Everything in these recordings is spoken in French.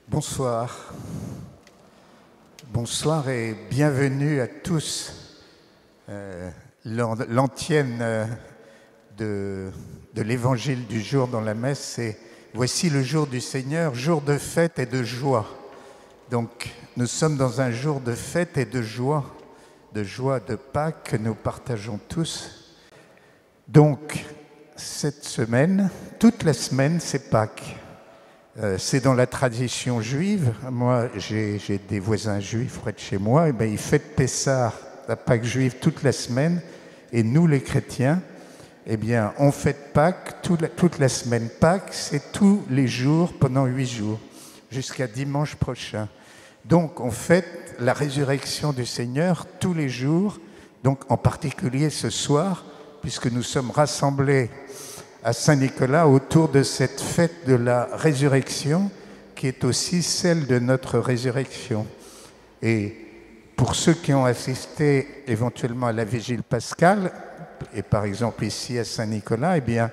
Bonsoir. Bonsoir et bienvenue à tous. L'antienne de l'évangile du jour dans la messe, c'est « Voici le jour du Seigneur, jour de fête et de joie ». Donc, nous sommes dans un jour de fête et de joie de Pâques que nous partageons tous. Donc, cette semaine, toute la semaine, c'est Pâques. C'est dans la tradition juive. Moi, j'ai des voisins juifs près de chez moi. Et bien, ils fêtent Pessah, la Pâques juive, toute la semaine. Et nous, les chrétiens, eh bien, on fête Pâques toute la semaine. Pâques, c'est tous les jours, pendant 8 jours, jusqu'à dimanche prochain. Donc, on fête la résurrection du Seigneur tous les jours, donc en particulier ce soir, puisque nous sommes rassemblés à Saint-Nicolas autour de cette fête de la résurrection qui est aussi celle de notre résurrection. Et pour ceux qui ont assisté éventuellement à la vigile pascale, et par exemple ici à Saint-Nicolas, eh bien,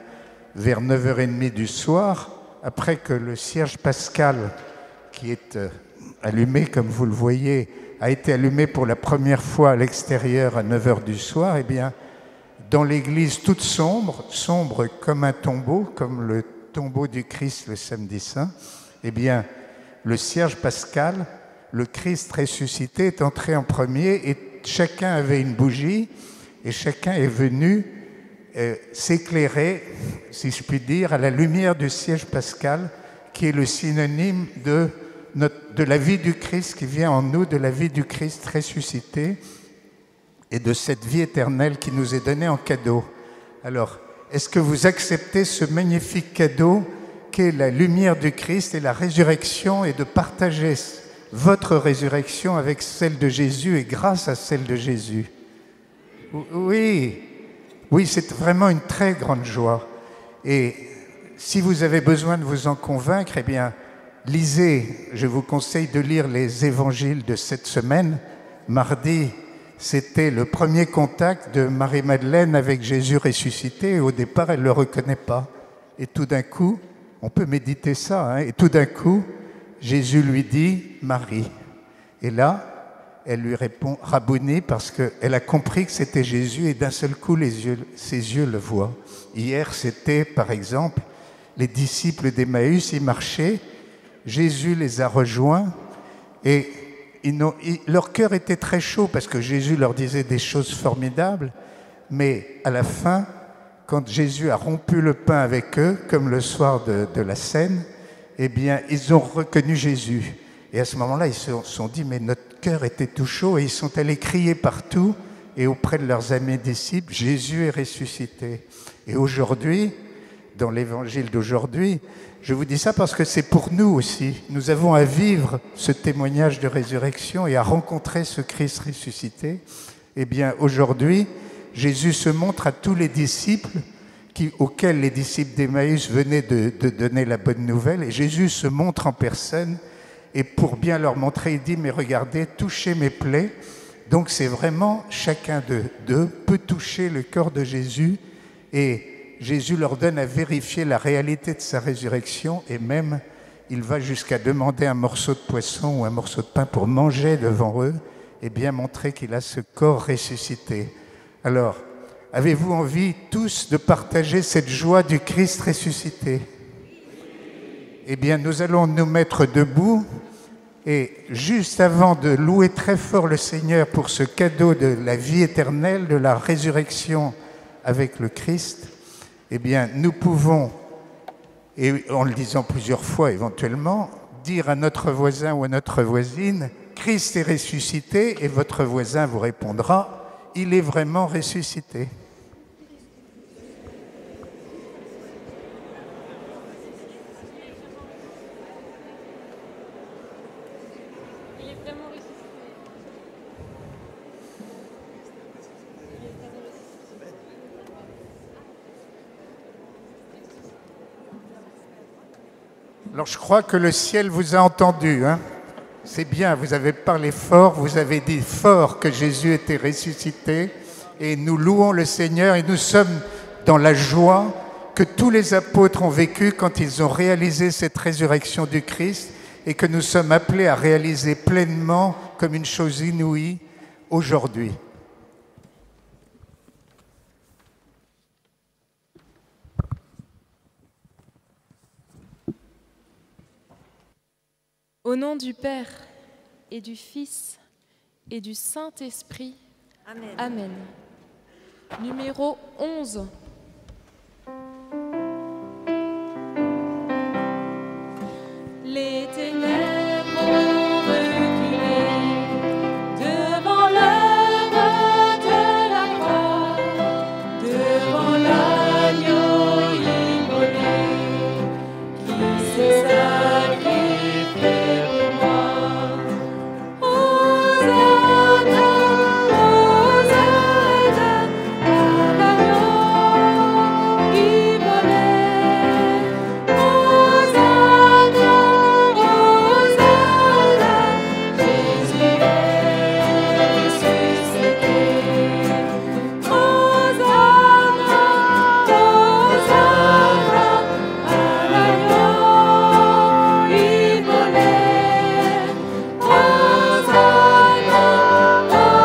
vers 9h30 du soir, après que le cierge pascal qui est allumé, comme vous le voyez, a été allumé pour la première fois à l'extérieur à 9h du soir, eh bien, dans l'église toute sombre comme un tombeau, comme le tombeau du Christ le samedi saint, eh bien, le cierge pascal, le Christ ressuscité est entré en premier et chacun avait une bougie et chacun est venu s'éclairer, si je puis dire, à la lumière du cierge pascal qui est le synonyme de la vie du Christ qui vient en nous, de la vie du Christ ressuscité, et de cette vie éternelle qui nous est donnée en cadeau. Alors, est-ce que vous acceptez ce magnifique cadeau qu'est la lumière du Christ et la résurrection, et de partager votre résurrection avec celle de Jésus et grâce à celle de Jésus? Oui, c'est vraiment une très grande joie. Et si vous avez besoin de vous en convaincre, eh bien, lisez, je vous conseille de lire les évangiles de cette semaine. Mardi, c'était le premier contact de Marie-Madeleine avec Jésus ressuscité. Et au départ, elle ne le reconnaît pas. Et tout d'un coup, on peut méditer ça, hein, et tout d'un coup, Jésus lui dit « Marie ». Et là, elle lui répond « Rabouni » parce qu'elle a compris que c'était Jésus et d'un seul coup, ses yeux le voient. Hier, c'était, par exemple, les disciples d'Emmaüs, ils marchaient, Jésus les a rejoints et leur cœur était très chaud parce que Jésus leur disait des choses formidables, mais à la fin, quand Jésus a rompu le pain avec eux, comme le soir de la scène, eh bien, ils ont reconnu Jésus. Et à ce moment-là, ils se sont dit, mais notre cœur était tout chaud, et ils sont allés crier partout, et auprès de leurs amis disciples, Jésus est ressuscité. Et aujourd'hui, dans l'évangile d'aujourd'hui, je vous dis ça parce que c'est pour nous aussi. Nous avons à vivre ce témoignage de résurrection et à rencontrer ce Christ ressuscité. Eh bien, aujourd'hui, Jésus se montre à tous les disciples auxquels les disciples d'Emmaüs venaient de donner la bonne nouvelle. Et Jésus se montre en personne et pour bien leur montrer, il dit « Mais regardez, touchez mes plaies ». Donc c'est vraiment chacun d'eux peut toucher le corps de Jésus et Jésus leur donne à vérifier la réalité de sa résurrection et même il va jusqu'à demander un morceau de poisson ou un morceau de pain pour manger devant eux et bien montrer qu'il a ce corps ressuscité. Alors, avez-vous envie tous de partager cette joie du Christ ressuscité? Eh bien, nous allons nous mettre debout et juste avant de louer très fort le Seigneur pour ce cadeau de la vie éternelle, de la résurrection avec le Christ, eh bien, nous pouvons, et en le disant plusieurs fois éventuellement, dire à notre voisin ou à notre voisine « Christ est ressuscité » et votre voisin vous répondra « Il est vraiment ressuscité ». Alors je crois que le ciel vous a entendu, hein? C'est bien, vous avez parlé fort, vous avez dit fort que Jésus était ressuscité et nous louons le Seigneur et nous sommes dans la joie que tous les apôtres ont vécue quand ils ont réalisé cette résurrection du Christ et que nous sommes appelés à réaliser pleinement comme une chose inouïe aujourd'hui. Au nom du Père et du Fils et du Saint-Esprit. Amen. Amen. Numéro 11. Les ténèbres ont reculé devant l'œuvre de la croix, devant l'agneau immolé qui s'est sacrifié pour moi. Hosanna, Hosanna à l'agneau immolé. Hosanna, Hosanna, Jésus est ressuscité. Hosanna, Hosanna à l'agneau immolé. Hosanna,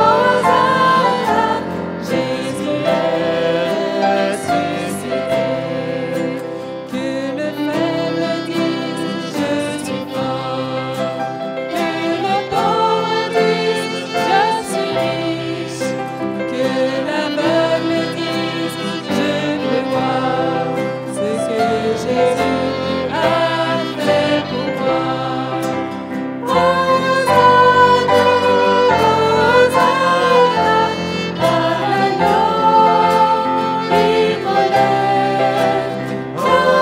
Hosanna, Jésus est ressuscité. Que le faible dise, je suis fort. Que le pauvre dise, je suis riche. Que l'aveugle dise, je peux voir ce que Jésus a fait pour moi. Hosanna, Hosanna à l'agneau immolé.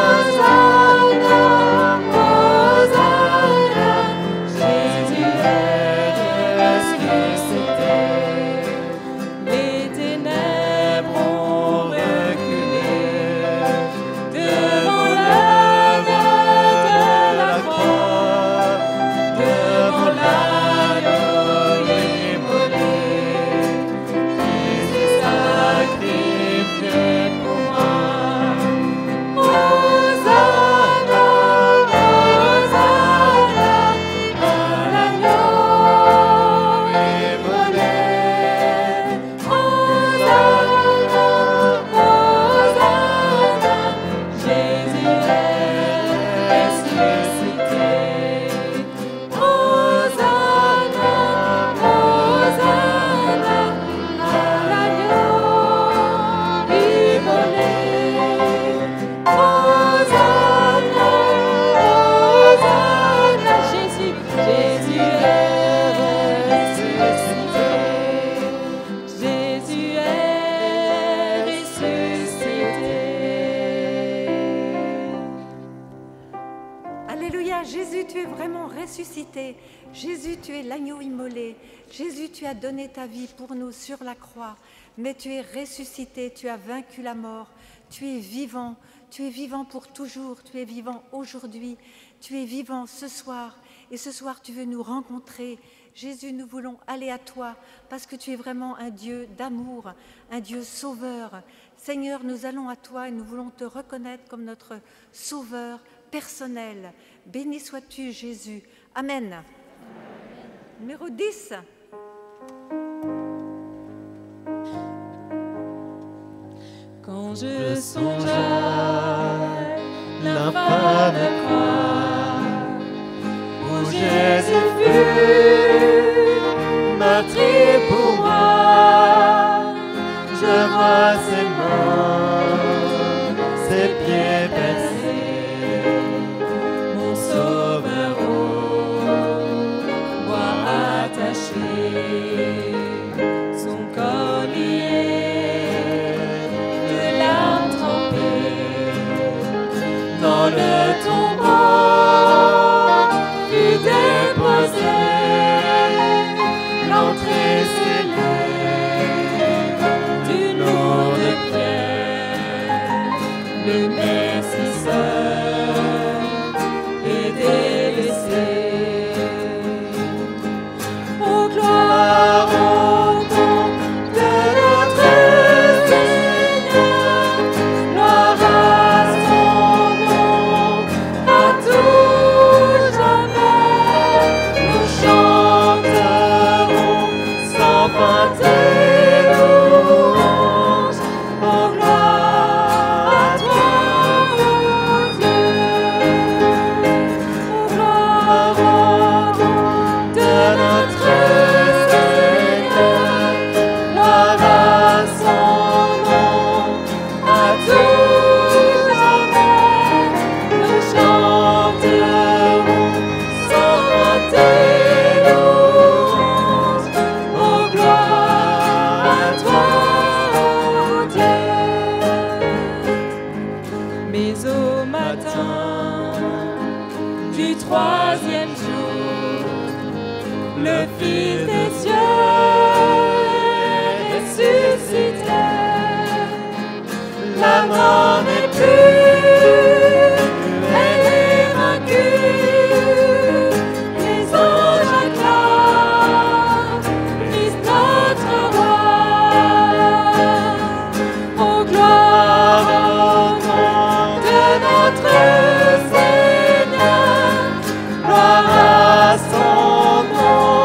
Hosanna, Hosanna, Jésus est ressuscité. Les ténèbres ont reculé devant l'œuvre de la croix, devant l'agneau immolé qui s'est sacrifié pour moi. Hosanna, Hosanna à l'agneau immolé. Hosanna, Hosanna, Jésus est ressuscité. Hosanna, Hosanna à l'agneau immolé. Hosanna, Hosanna, Jésus est ressuscité. Jésus est ressuscité. Alléluia, Jésus, tu es vraiment ressuscité. Jésus, tu es l'agneau immolé. Jésus, tu as donné ta vie pour nous sur la croix. Mais tu es ressuscité, tu as vaincu la mort. Tu es vivant pour toujours. Tu es vivant aujourd'hui. Tu es vivant ce soir. Et ce soir, tu veux nous rencontrer. Jésus, nous voulons aller à toi parce que tu es vraiment un Dieu d'amour, un Dieu sauveur. Seigneur, nous allons à toi et nous voulons te reconnaître comme notre sauveur personnel. Béni sois-tu, Jésus. Amen. Numéro 10. Quand je songe à l'infâme croix où Jésus fut meurtri pour moi, je vois ses mains, ses pieds percés, mon sauveur au bois attaché, son corps lié de larmes trempées dans le tombeau fut déposé, l'entrée scellée d'une lourde pierre, le Messie seul est délaissé. Ô gloire au nom de notre Seigneur, gloire à son nom, à tout jamais. au matin du troisième jour, le Fils des cieux ressuscitait. La mort n'est plus, elle est vaincue. Les anges acclament Christ notre roi. Oh, gloire au nom de notre Seigneur, gloire à son nom,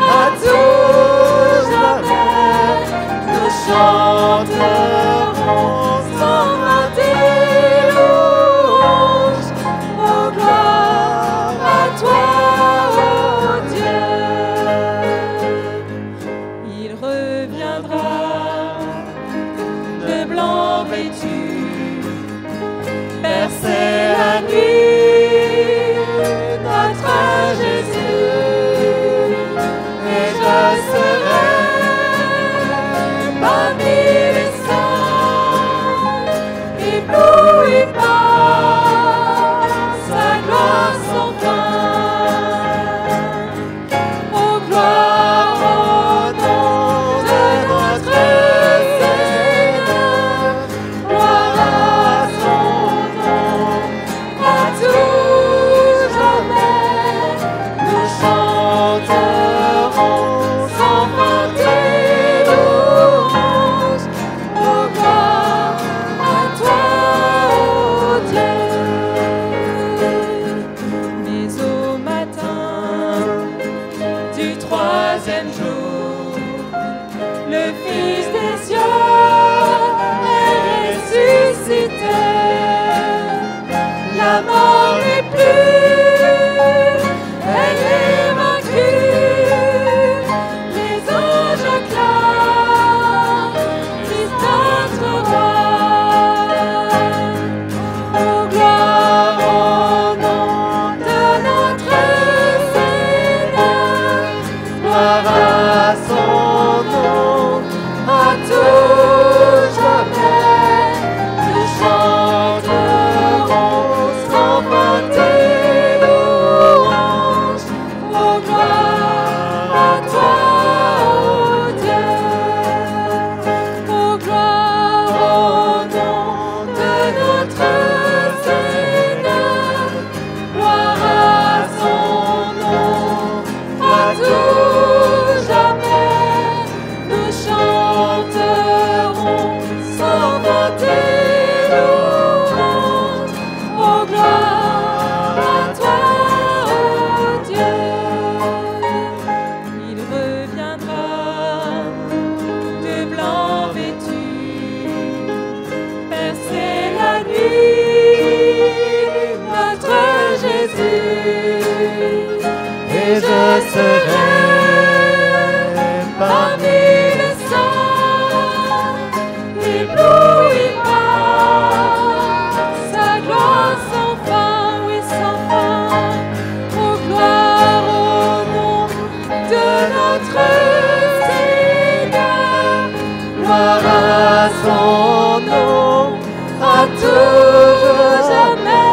à tout jamais. Nous chanterons sans fin tes louanges. Oh, gloire à toi, oh Dieu. Il reviendra de blanc vêtu, percer la nuit, notre Jésus. Et je serai parmi les saints, ébloui par sa gloire sans fin. Oh, gloire au nom de notre Seigneur, gloire à son nom, à tout jamais. Nous chanterons sans fin tes louanges. Oh, gloire à toi, oh Dieu. Mais au matin du troisième jour, le Fils des cieux est ressuscité. La mort n'est plus, elle est vaincue. Les anges acclament Christ notre roi. Oh, gloire au nom de notre Seigneur, gloire à son nom, à tout jamais. Nous chanterons sans fin tes louanges. Oh, gloire à toi, oh Dieu. Oh, gloire au nom de notre Seigneur, gloire à son nom, à tout jamais. Nous chanterons sans fin tes louanges. Oh, gloire à toi, oh Dieu. Il reviendra de blanc vêtu, percer la nuit, notre Jésus. Et je serai parmi les saints, ébloui par sa gloire sans fin, oui sans fin. Oh, gloire au nom de notre Seigneur, gloire à son nom, à tout jamais.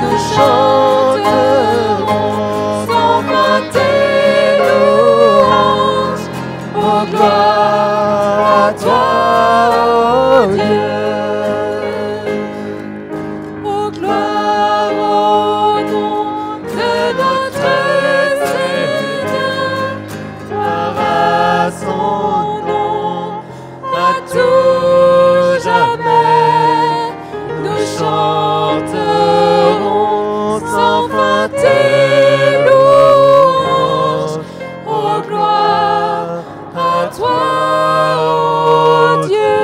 Nous chanterons sans fin tes louanges. Oh, gloire à toi, oh Dieu. Oh, gloire au nom de notre Seigneur, gloire à son nom, à tout jamais. Nous chanterons sans fin tes louanges. Oh, gloire à toi, oh Dieu.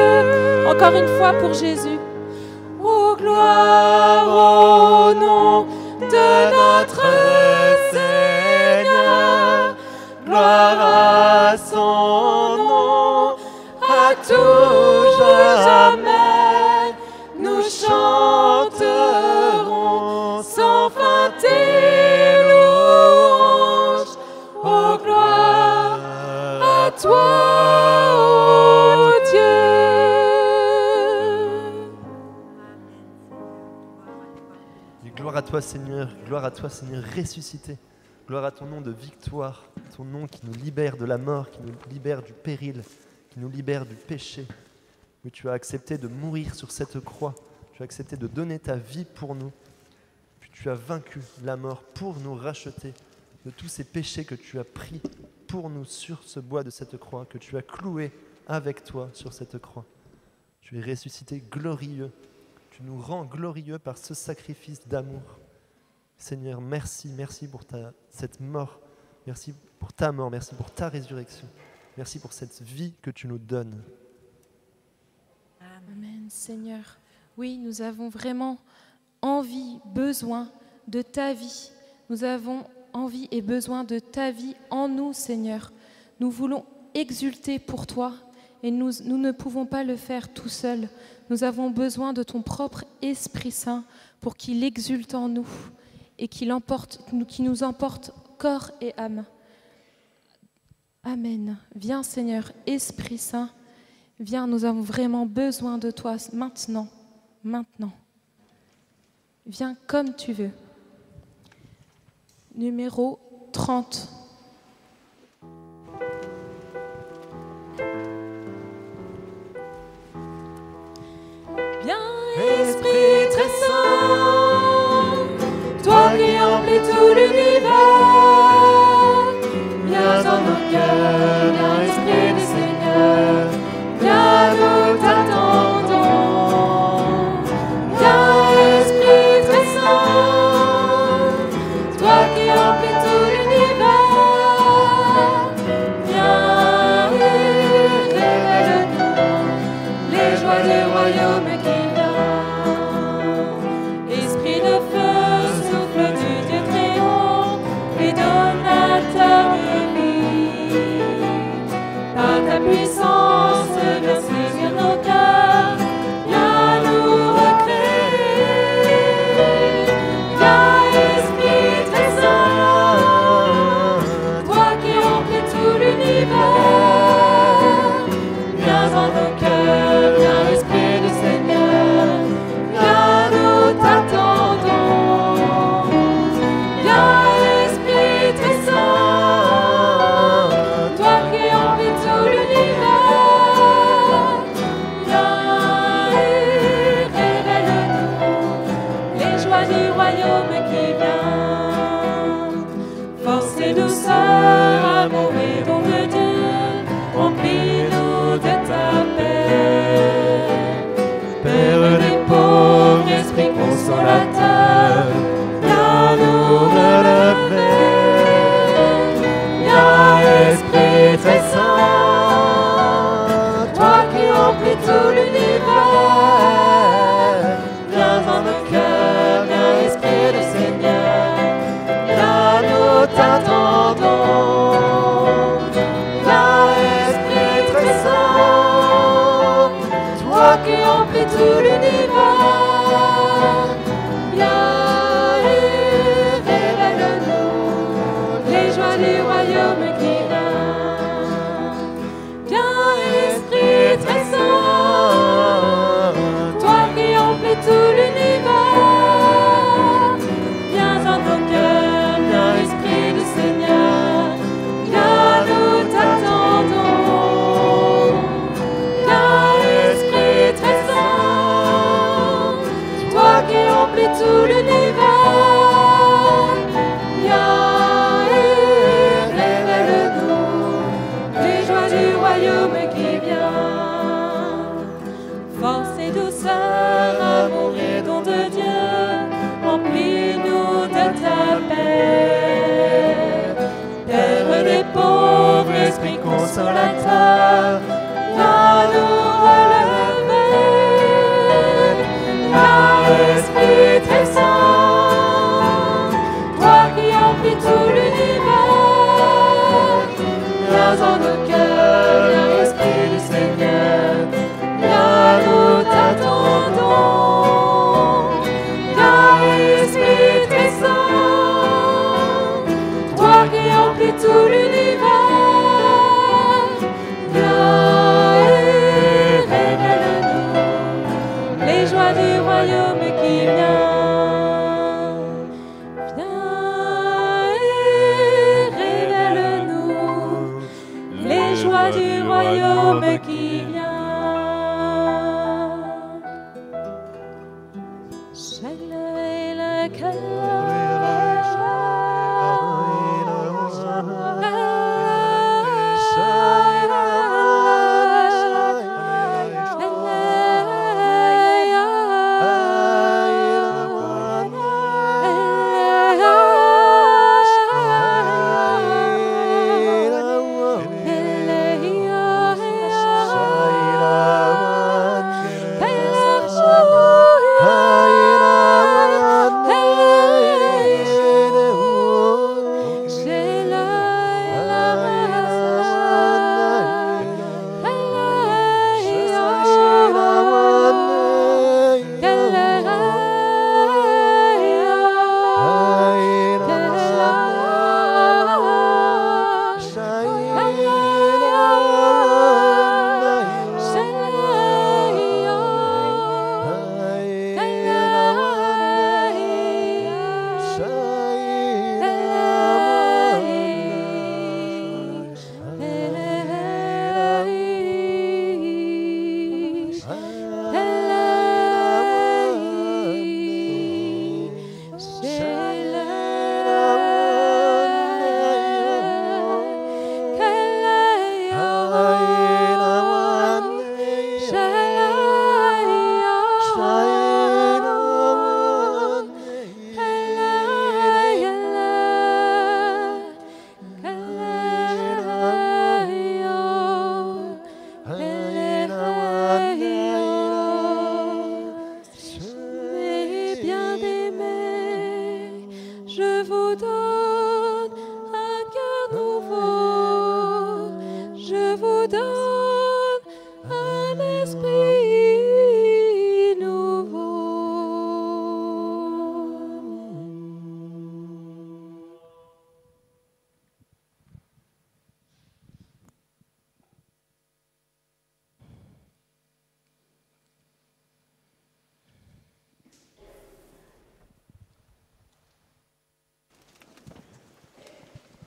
Encore une fois pour Jésus. Oh, gloire au nom de notre Seigneur, gloire à son nom, à tout jamais. Nous chanterons sans fin tes louanges. Oh, gloire à toi, oh Dieu. Et gloire à toi Seigneur ressuscité. Gloire à ton nom de victoire, ton nom qui nous libère de la mort, qui nous libère du péril, qui nous libère du péché. Mais tu as accepté de mourir sur cette croix, tu as accepté de donner ta vie pour nous. Puis tu as vaincu la mort pour nous racheter de tous ces péchés que tu as pris pour nous sur ce bois de cette croix, que tu as cloué avec toi sur cette croix. Tu es ressuscité glorieux, tu nous rends glorieux par ce sacrifice d'amour. Seigneur, merci pour cette mort, merci pour ta mort, merci pour ta résurrection, merci pour cette vie que tu nous donnes. Amen, Seigneur. Oui, nous avons vraiment envie, besoin de ta vie. Nous avons envie et besoin de ta vie en nous, Seigneur. Nous voulons exulter pour toi et nous ne pouvons pas le faire tout seuls. Nous avons besoin de ton propre Esprit Saint pour qu'il exulte en nous et qu'il nous emporte corps et âme. Amen. Viens, Seigneur, Esprit Saint, viens, nous avons vraiment besoin de toi maintenant. Viens comme tu veux. Numéro 30. Viens, Esprit très saint, toi qui emplis tout l'univers, viens dans nos cœurs, viens, Esprit du Seigneur, viens, nous t'attendons. Viens, Esprit très saint, toi qui emplis tout l'univers, viens, révèle-nous les joies du royaume qui Esprit de feu, souffle du Dieu très haut et donateur de vie. Par ta puissance, viens saisir nos cœurs, viens nous recréer. Viens, Esprit très saint, toi qui emplis tout l'univers, viens dans nos cœurs, viens, Esprit du Seigneur, viens nous t'attendons. Viens, Esprit très saint, toi qui emplis tout l'univers, viens et révèle-nous les joies du royaume qui vient. Force et douceur, amour et don de Dieu, remplis-nous de ta paix. Père des pauvres, Esprit consolateur, viens nous relever. Viens, Esprit très saint, toi qui emplis tout l'univers, viens dans nos cœurs, viens, Esprit du Seigneur, viens nous t'attendons. Viens, Esprit très saint, toi qui emplis tout l'univers, viens et révèle-nous les joies du royaume qui vient. Viens, Esprit très saint, toi qui emplis tout l'univers, viens dans nos cœurs, viens, Esprit du Seigneur, viens nous t'attendons. Viens, Esprit très saint, toi qui emplis tout l'univers, viens et révèle-nous les joies du royaume qui vient. Force et douceur, amour et don de Dieu, remplis-nous de ta paix. Père des pauvres, Esprit consolateur, viens nous relever. Viens, Esprit très saint, toi qui emplis tout l'univers, viens dans nos cœurs, viens, Esprit du Seigneur, viens nous t'attendons. Viens, Esprit très saint, toi qui emplis tout l'univers, viens et révèle-nous les joies du royaume qui vient.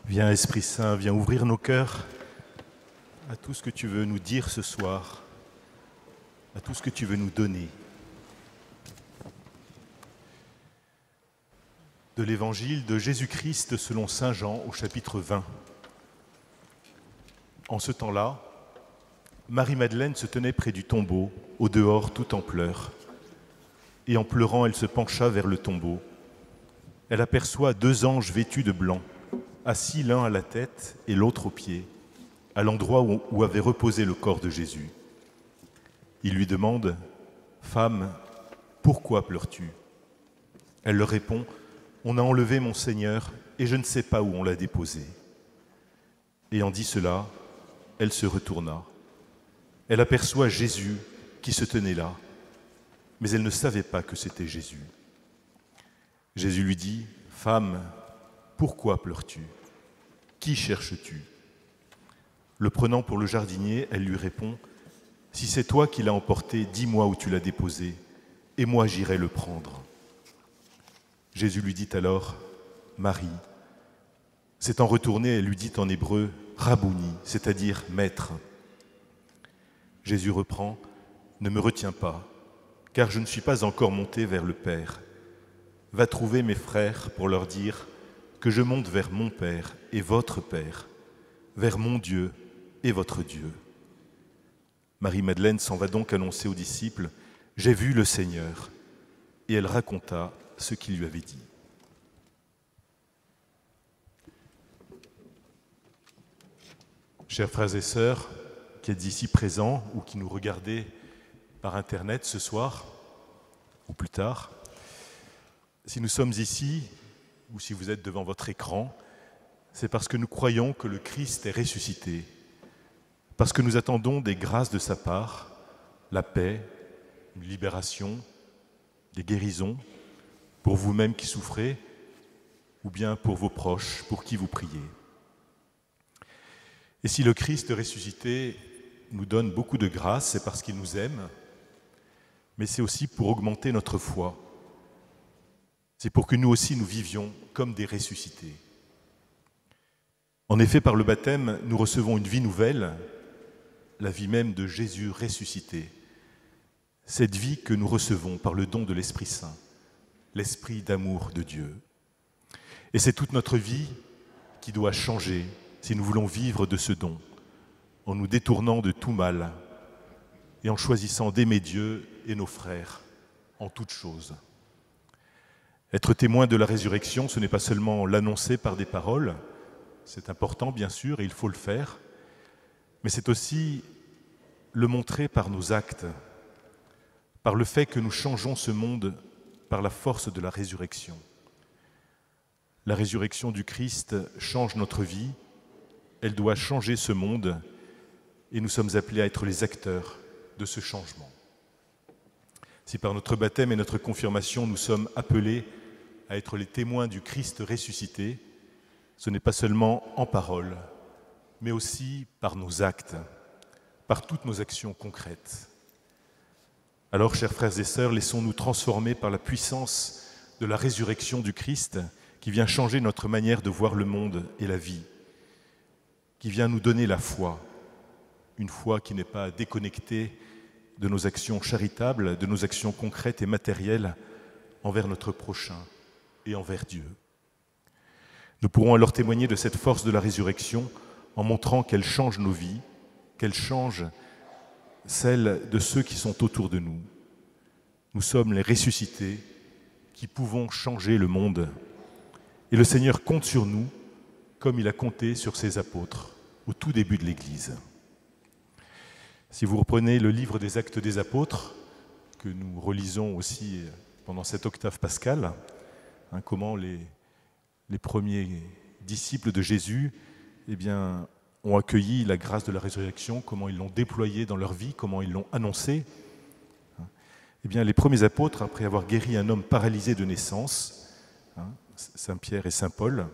Viens Esprit Saint, viens ouvrir nos cœurs à tout ce que tu veux nous dire ce soir, à tout ce que tu veux nous donner. De l'Évangile de Jésus-Christ selon saint Jean au chapitre 20. En ce temps-là, Marie-Madeleine se tenait près du tombeau, au dehors tout en pleurs. Et en pleurant, elle se pencha vers le tombeau. Elle aperçoit 2 anges vêtus de blanc, assis l'un à la tête et l'autre aux pieds, à l'endroit où avait reposé le corps de Jésus. Ils lui demandent « Femme, pourquoi pleures-tu » Elle leur répond « On a enlevé mon Seigneur et je ne sais pas où on l'a déposé. » Ayant dit cela, elle se retourna. Elle aperçoit Jésus qui se tenait là, mais elle ne savait pas que c'était Jésus. Jésus lui dit « Femme, pourquoi pleures-tu ? Qui cherches-tu » Le prenant pour le jardinier, elle lui répond « Si c'est toi qui l'as emporté, dis-moi où tu l'as déposé, et moi j'irai le prendre. » Jésus lui dit alors « Marie ». S'étant retournée, elle lui dit en hébreu « Rabouni », c'est-à-dire « Maître ». Jésus reprend « Ne me retiens pas, car je ne suis pas encore monté vers le Père. Va trouver mes frères pour leur dire que je monte vers mon Père et votre Père, vers mon Dieu et votre Dieu. » Marie-Madeleine s'en va donc annoncer aux disciples « J'ai vu le Seigneur », et elle raconta ce qu'il lui avait dit. Chers frères et sœurs, qui êtes ici présents ou qui nous regardez par Internet ce soir ou plus tard, si nous sommes ici ou si vous êtes devant votre écran, c'est parce que nous croyons que le Christ est ressuscité, parce que nous attendons des grâces de sa part, la paix, une libération, des guérisons, pour vous-même qui souffrez, ou bien pour vos proches, pour qui vous priez. Et si le Christ ressuscité nous donne beaucoup de grâce, c'est parce qu'il nous aime, mais c'est aussi pour augmenter notre foi. C'est pour que nous aussi nous vivions comme des ressuscités. En effet, par le baptême, nous recevons une vie nouvelle, la vie même de Jésus ressuscité. Cette vie que nous recevons par le don de l'Esprit Saint, l'esprit d'amour de Dieu. Et c'est toute notre vie qui doit changer si nous voulons vivre de ce don, en nous détournant de tout mal et en choisissant d'aimer Dieu et nos frères en toutes choses. Être témoin de la résurrection, ce n'est pas seulement l'annoncer par des paroles, c'est important bien sûr et il faut le faire, mais c'est aussi le montrer par nos actes, par le fait que nous changeons ce monde par la force de la résurrection. La résurrection du Christ change notre vie, elle doit changer ce monde et nous sommes appelés à être les acteurs de ce changement. Si par notre baptême et notre confirmation nous sommes appelés à être les témoins du Christ ressuscité, ce n'est pas seulement en parole, mais aussi par nos actes, par toutes nos actions concrètes. Alors, chers frères et sœurs, laissons-nous transformer par la puissance de la résurrection du Christ qui vient changer notre manière de voir le monde et la vie, qui vient nous donner la foi, une foi qui n'est pas déconnectée de nos actions charitables, de nos actions concrètes et matérielles envers notre prochain et envers Dieu. Nous pourrons alors témoigner de cette force de la résurrection en montrant qu'elle change nos vies, qu'elle change celles de ceux qui sont autour de nous. Nous sommes les ressuscités qui pouvons changer le monde. Et le Seigneur compte sur nous comme il a compté sur ses apôtres au tout début de l'Église. Si vous reprenez le livre des Actes des Apôtres, que nous relisons aussi pendant cette octave pascale, comment les premiers disciples de Jésus ont accueilli la grâce de la résurrection, comment ils l'ont déployée dans leur vie, comment ils l'ont annoncée. Les premiers apôtres, après avoir guéri un homme paralysé de naissance, Saint Pierre et Saint Paul,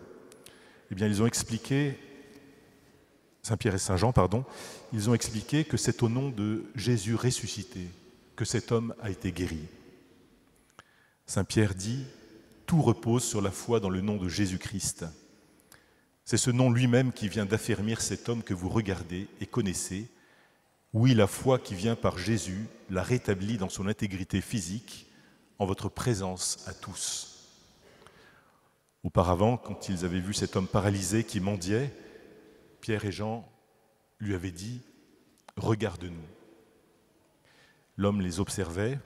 ils ont expliqué, Saint Pierre et Saint Jean, ils ont expliqué que c'est au nom de Jésus ressuscité que cet homme a été guéri. Saint Pierre dit « Tout repose sur la foi dans le nom de Jésus-Christ ». C'est ce nom lui-même qui vient d'affermir cet homme que vous regardez et connaissez. Oui, la foi qui vient par Jésus l'a rétabli dans son intégrité physique, en votre présence à tous. Auparavant, quand ils avaient vu cet homme paralysé qui mendiait, Pierre et Jean lui avaient dit « Regarde-nous ». L'homme les observait,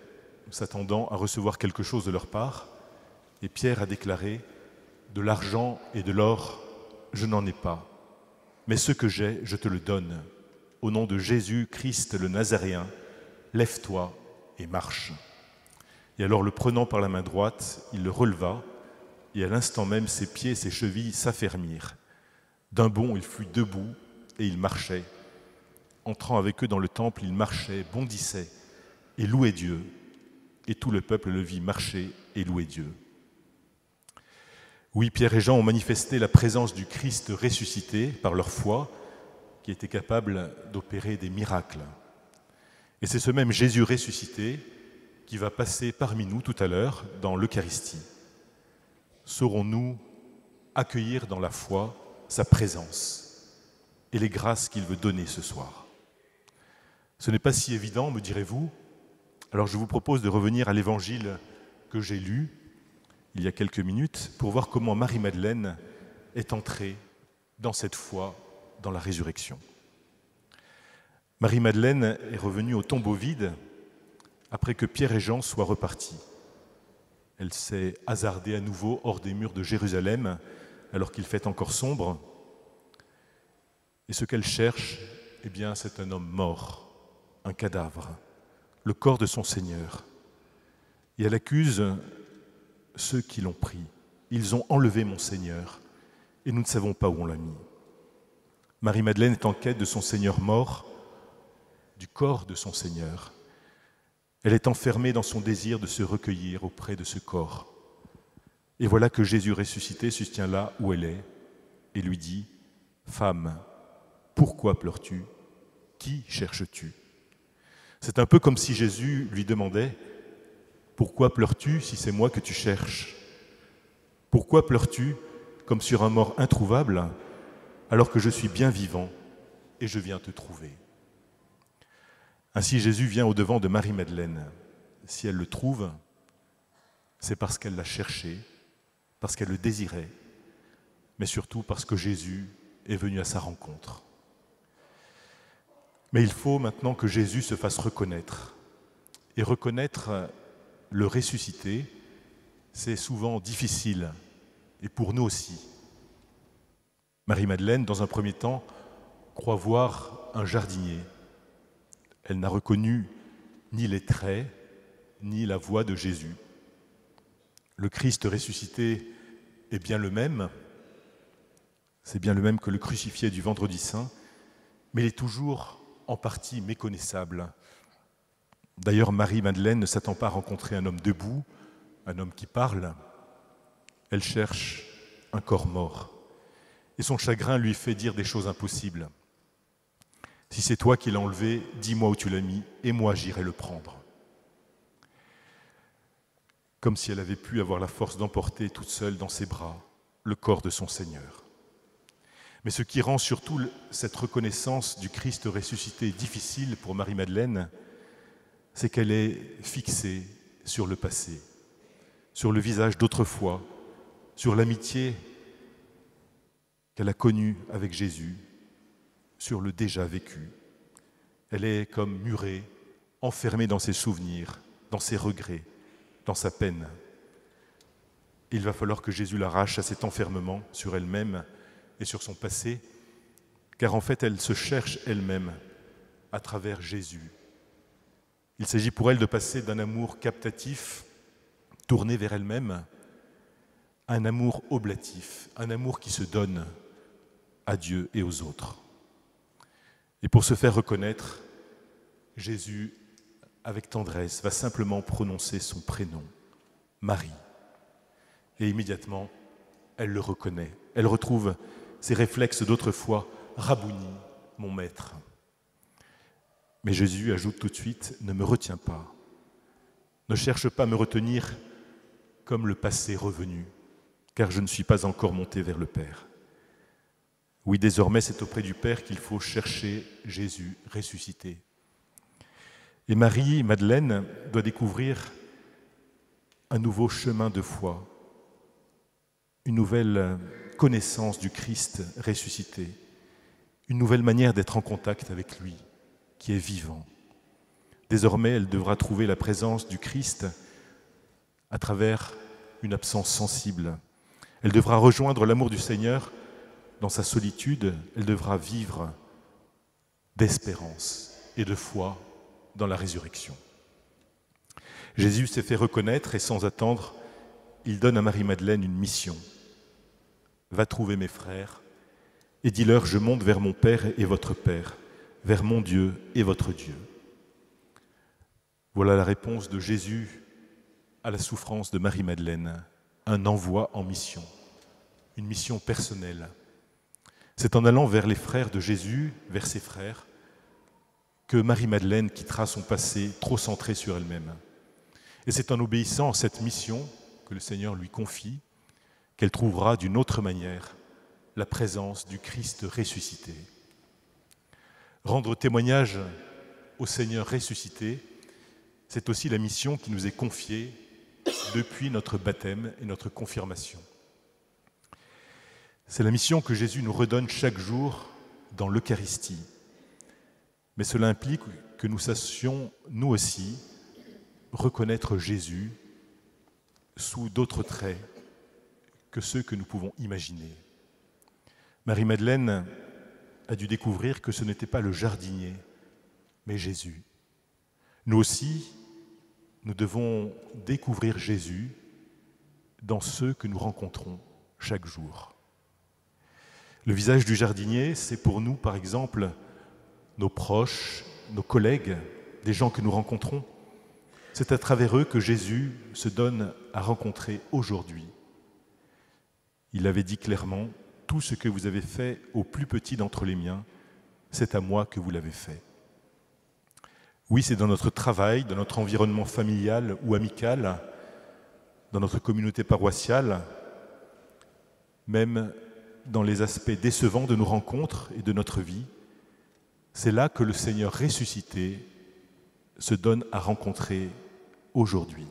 s'attendant à recevoir quelque chose de leur part, et Pierre a déclaré « De l'argent et de l'or, je n'en ai pas, mais ce que j'ai, je te le donne. Au nom de Jésus-Christ le Nazaréen, lève-toi et marche. » Et alors, le prenant par la main droite, il le releva, et à l'instant même, ses pieds et ses chevilles s'affermirent. D'un bond, il fut debout, et il marchait. Entrant avec eux dans le temple, il marchait, bondissait, et louait Dieu. Et tout le peuple le vit marcher et louer Dieu. Oui, Pierre et Jean ont manifesté la présence du Christ ressuscité par leur foi, qui était capable d'opérer des miracles. Et c'est ce même Jésus ressuscité qui va passer parmi nous tout à l'heure dans l'Eucharistie. Saurons-nous accueillir dans la foi sa présence et les grâces qu'il veut donner ce soir? Ce n'est pas si évident, me direz-vous. Alors je vous propose de revenir à l'évangile que j'ai lu il y a quelques minutes pour voir comment Marie-Madeleine est entrée dans cette foi, dans la résurrection. Marie-Madeleine est revenue au tombeau vide après que Pierre et Jean soient repartis. Elle s'est hasardée à nouveau hors des murs de Jérusalem alors qu'il fait encore sombre. Et ce qu'elle cherche, c'est un homme mort, un cadavre, le corps de son Seigneur. Et elle accuse ceux qui l'ont pris. Ils ont enlevé mon Seigneur et nous ne savons pas où on l'a mis. Marie-Madeleine est en quête de son Seigneur mort, du corps de son Seigneur. Elle est enfermée dans son désir de se recueillir auprès de ce corps. Et voilà que Jésus ressuscité se tient là où elle est et lui dit « Femme, pourquoi pleures-tu? Qui cherches-tu » C'est un peu comme si Jésus lui demandait « Pourquoi pleures-tu si c'est moi que tu cherches? Pourquoi pleures-tu comme sur un mort introuvable alors que je suis bien vivant et je viens te trouver ?» Ainsi Jésus vient au-devant de Marie-Madeleine. Si elle le trouve, c'est parce qu'elle l'a cherché, parce qu'elle le désirait, mais surtout parce que Jésus est venu à sa rencontre. Mais il faut maintenant que Jésus se fasse reconnaître. Et reconnaître le ressuscité, c'est souvent difficile, et pour nous aussi. Marie-Madeleine, dans un premier temps, croit voir un jardinier. Elle n'a reconnu ni les traits, ni la voix de Jésus. Le Christ ressuscité est bien le même, c'est bien le même que le crucifié du Vendredi Saint, mais il est toujours en partie méconnaissable. D'ailleurs, Marie-Madeleine ne s'attend pas à rencontrer un homme debout, un homme qui parle. Elle cherche un corps mort. Et son chagrin lui fait dire des choses impossibles. Si c'est toi qui l'as enlevé, dis-moi où tu l'as mis, et moi j'irai le prendre. Comme si elle avait pu avoir la force d'emporter toute seule dans ses bras le corps de son Seigneur. Mais ce qui rend surtout cette reconnaissance du Christ ressuscité difficile pour Marie-Madeleine, c'est qu'elle est fixée sur le passé, sur le visage d'autrefois, sur l'amitié qu'elle a connue avec Jésus, sur le déjà vécu. Elle est comme murée, enfermée dans ses souvenirs, dans ses regrets, dans sa peine. Il va falloir que Jésus l'arrache à cet enfermement sur elle-même et sur son passé, car en fait elle se cherche elle-même à travers Jésus. Il s'agit pour elle de passer d'un amour captatif, tourné vers elle-même, à un amour oblatif, un amour qui se donne à Dieu et aux autres. Et pour se faire reconnaître, Jésus, avec tendresse, va simplement prononcer son prénom, Marie. Et immédiatement, elle le reconnaît. Elle retrouve ses réflexes d'autrefois, Rabouni, mon maître. Mais Jésus ajoute tout de suite, ne me retiens pas. Ne cherche pas à me retenir comme le passé revenu, car je ne suis pas encore monté vers le Père. Oui, désormais, c'est auprès du Père qu'il faut chercher Jésus ressuscité. Et Marie-Madeleine doit découvrir un nouveau chemin de foi, une nouvelle connaissance du Christ ressuscité, une nouvelle manière d'être en contact avec lui, qui est vivant. Désormais, elle devra trouver la présence du Christ à travers une absence sensible. Elle devra rejoindre l'amour du Seigneur dans sa solitude. Elle devra vivre d'espérance et de foi dans la résurrection. Jésus s'est fait reconnaître et sans attendre, il donne à Marie-Madeleine une mission. Va trouver mes frères et dis-leur, je monte vers mon Père et votre Père, vers mon Dieu et votre Dieu. Voilà la réponse de Jésus à la souffrance de Marie-Madeleine, un envoi en mission, une mission personnelle. C'est en allant vers les frères de Jésus, vers ses frères, que Marie-Madeleine quittera son passé trop centré sur elle-même. Et c'est en obéissant à cette mission que le Seigneur lui confie qu'elle trouvera d'une autre manière la présence du Christ ressuscité. Rendre témoignage au Seigneur ressuscité, c'est aussi la mission qui nous est confiée depuis notre baptême et notre confirmation. C'est la mission que Jésus nous redonne chaque jour dans l'Eucharistie. Mais cela implique que nous sachions, nous aussi, reconnaître Jésus sous d'autres traits que ceux que nous pouvons imaginer. Marie-Madeleine a dû découvrir que ce n'était pas le jardinier, mais Jésus. Nous aussi, nous devons découvrir Jésus dans ceux que nous rencontrons chaque jour. Le visage du jardinier, c'est pour nous, par exemple, nos proches, nos collègues, des gens que nous rencontrons. C'est à travers eux que Jésus se donne à rencontrer aujourd'hui. Il avait dit clairement, « Tout ce que vous avez fait au plus petit d'entre les miens, c'est à moi que vous l'avez fait. » Oui, c'est dans notre travail, dans notre environnement familial ou amical, dans notre communauté paroissiale, même dans les aspects décevants de nos rencontres et de notre vie, c'est là que le Seigneur ressuscité se donne à rencontrer aujourd'hui.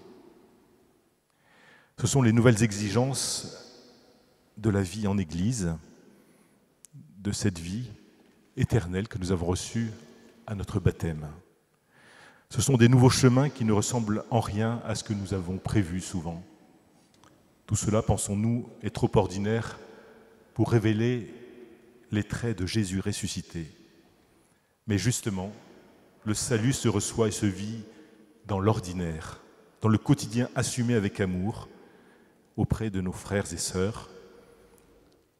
Ce sont les nouvelles exigences de la vie en Église, de cette vie éternelle que nous avons reçue à notre baptême. Ce sont des nouveaux chemins qui ne ressemblent en rien à ce que nous avons prévu souvent. Tout cela, pensons-nous, est trop ordinaire pour révéler les traits de Jésus ressuscité. Mais justement, le salut se reçoit et se vit dans l'ordinaire, dans le quotidien assumé avec amour auprès de nos frères et sœurs,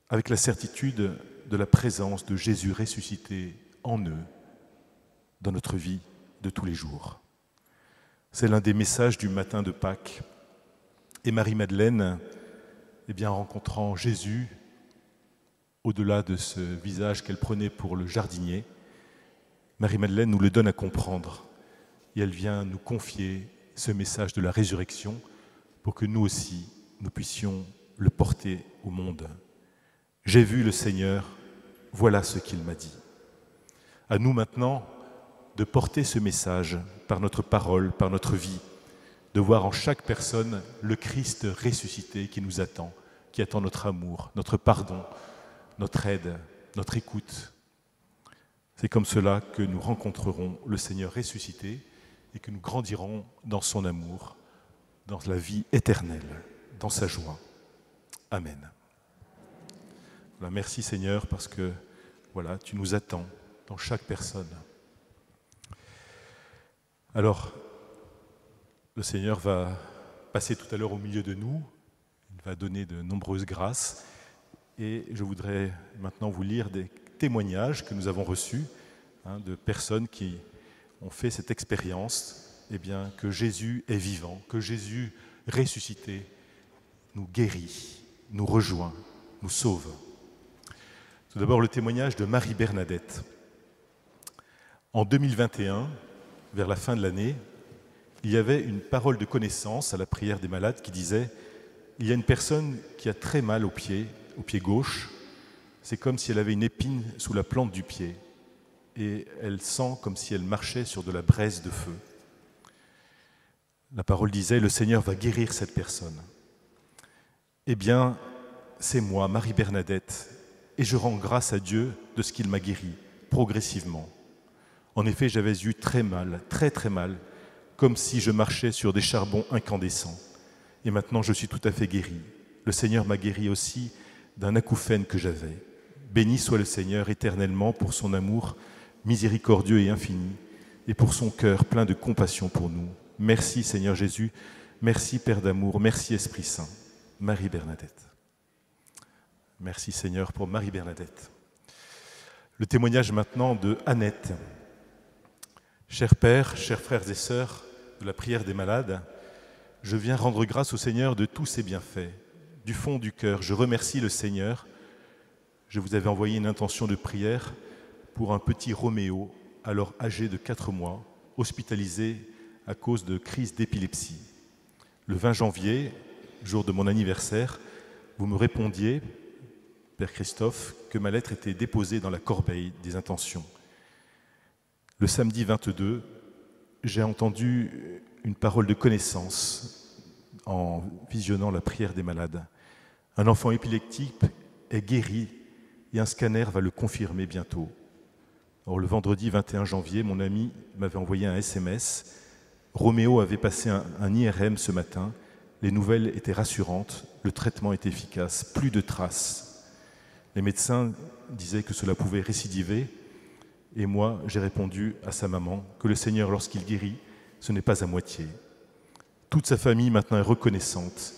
avec la certitude de la présence de Jésus ressuscité en eux, dans notre vie de tous les jours. C'est l'un des messages du matin de Pâques. Et Marie-Madeleine, en rencontrant Jésus, au-delà de ce visage qu'elle prenait pour le jardinier, Marie-Madeleine nous le donne à comprendre. Et elle vient nous confier ce message de la résurrection pour que nous aussi, nous puissions le porter au monde. J'ai vu le Seigneur, voilà ce qu'il m'a dit. À nous maintenant de porter ce message par notre parole, par notre vie, de voir en chaque personne le Christ ressuscité qui nous attend, qui attend notre amour, notre pardon, notre aide, notre écoute. C'est comme cela que nous rencontrerons le Seigneur ressuscité et que nous grandirons dans son amour, dans la vie éternelle, dans sa joie. Amen. Voilà, merci Seigneur parce que tu nous attends dans chaque personne. Alors, le Seigneur va passer tout à l'heure au milieu de nous, il va donner de nombreuses grâces et je voudrais maintenant vous lire des témoignages que nous avons reçus de personnes qui ont fait cette expérience, que Jésus est vivant, que Jésus ressuscité nous guérit, nous rejoint, nous sauve. Tout d'abord le témoignage de Marie-Bernadette. En 2021, vers la fin de l'année, il y avait une parole de connaissance à la prière des malades qui disait « Il y a une personne qui a très mal au pied gauche, c'est comme si elle avait une épine sous la plante du pied et elle sent comme si elle marchait sur de la braise de feu. » La parole disait « Le Seigneur va guérir cette personne. » Eh bien, c'est moi, Marie-Bernadette, et je rends grâce à Dieu de ce qu'il m'a guéri, progressivement. En effet, j'avais eu très mal, très très mal, comme si je marchais sur des charbons incandescents. Et maintenant, je suis tout à fait guéri. Le Seigneur m'a guéri aussi d'un acouphène que j'avais. Béni soit le Seigneur éternellement pour son amour miséricordieux et infini, et pour son cœur plein de compassion pour nous. Merci Seigneur Jésus, merci Père d'amour, merci Esprit Saint. Marie-Bernadette. Merci Seigneur pour Marie-Bernadette. Le témoignage maintenant de Annette. Cher Père, chers frères et sœurs de la prière des malades, je viens rendre grâce au Seigneur de tous ses bienfaits. Du fond du cœur, je remercie le Seigneur. Je vous avais envoyé une intention de prière pour un petit Roméo, alors âgé de 4 mois, hospitalisé à cause de crise d'épilepsie. Le 20 janvier, jour de mon anniversaire, vous me répondiez, Père Christophe, que ma lettre était déposée dans la corbeille des intentions. Le samedi 22, j'ai entendu une parole de connaissance en visionnant la prière des malades. Un enfant épileptique est guéri et un scanner va le confirmer bientôt. Or, le vendredi 21 janvier, mon ami m'avait envoyé un SMS. Roméo avait passé un IRM ce matin. Les nouvelles étaient rassurantes, le traitement était efficace, plus de traces. Les médecins disaient que cela pouvait récidiver. Et moi, j'ai répondu à sa maman que le Seigneur, lorsqu'il guérit, ce n'est pas à moitié. Toute sa famille maintenant est reconnaissante.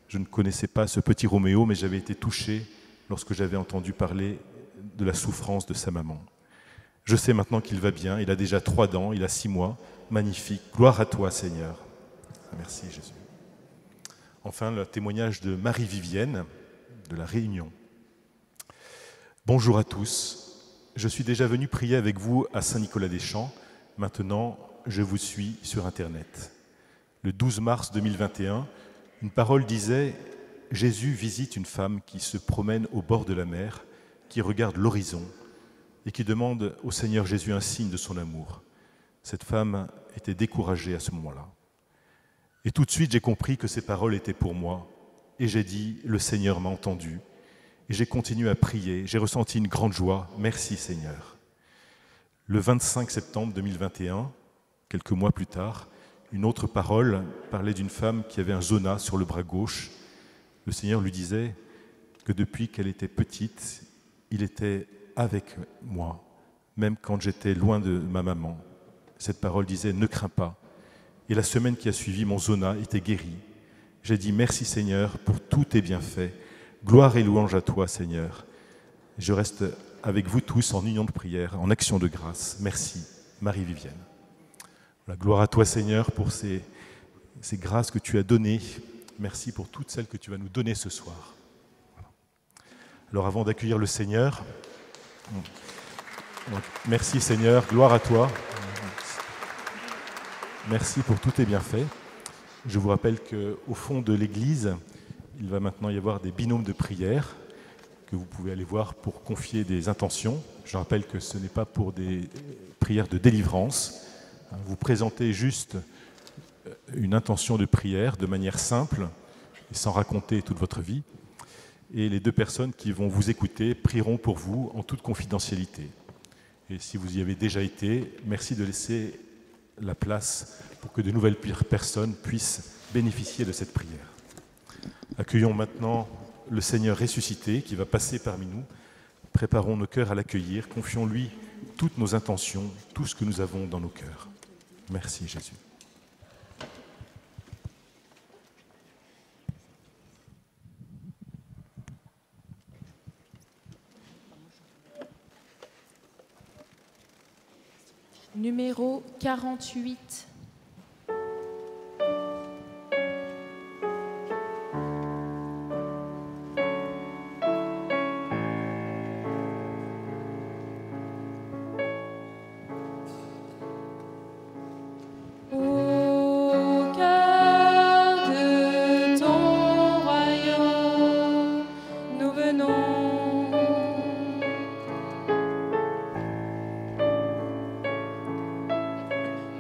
Je ne connaissais pas ce petit Roméo, mais j'avais été touché lorsque j'avais entendu parler de la souffrance de sa maman. Je sais maintenant qu'il va bien, il a déjà 3 dents, il a 6 mois. Magnifique, gloire à toi Seigneur. Merci Jésus. Enfin, le témoignage de Marie-Vivienne de la Réunion. Bonjour à tous. Je suis déjà venu prier avec vous à Saint-Nicolas-des-Champs. Maintenant, je vous suis sur Internet. Le 12 mars 2021, une parole disait « Jésus visite une femme qui se promène au bord de la mer, qui regarde l'horizon et qui demande au Seigneur Jésus un signe de son amour. » Cette femme était découragée à ce moment-là. Et tout de suite, j'ai compris que ces paroles étaient pour moi. Et j'ai dit, le Seigneur m'a entendu. Et j'ai continué à prier. J'ai ressenti une grande joie. Merci Seigneur. Le 25 septembre 2021, quelques mois plus tard, une autre parole parlait d'une femme qui avait un zona sur le bras gauche. Le Seigneur lui disait que depuis qu'elle était petite, il était avec moi, même quand j'étais loin de ma maman. Cette parole disait « Ne crains pas ». Et la semaine qui a suivi, mon zona était guéri. J'ai dit « Merci Seigneur pour tous tes bienfaits. Gloire et louange à toi Seigneur ». Je reste avec vous tous en union de prière, en action de grâce. Merci, Marie-Vivienne. La gloire à toi Seigneur pour ces grâces que tu as données. Merci pour toutes celles que tu vas nous donner ce soir. Alors avant d'accueillir le Seigneur, merci Seigneur, gloire à toi. Merci pour tous tes bienfaits. Je vous rappelle qu'au fond de l'église, il va maintenant y avoir des binômes de prière que vous pouvez aller voir pour confier des intentions. Je rappelle que ce n'est pas pour des prières de délivrance. Vous présentez juste une intention de prière de manière simple et sans raconter toute votre vie. Et les deux personnes qui vont vous écouter prieront pour vous en toute confidentialité. Et si vous y avez déjà été, merci de laisser la place pour que de nouvelles personnes puissent bénéficier de cette prière. Accueillons maintenant le Seigneur ressuscité qui va passer parmi nous. Préparons nos cœurs à l'accueillir, confions-lui toutes nos intentions, tout ce que nous avons dans nos cœurs. Merci Jésus. Numéro 48.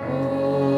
Oh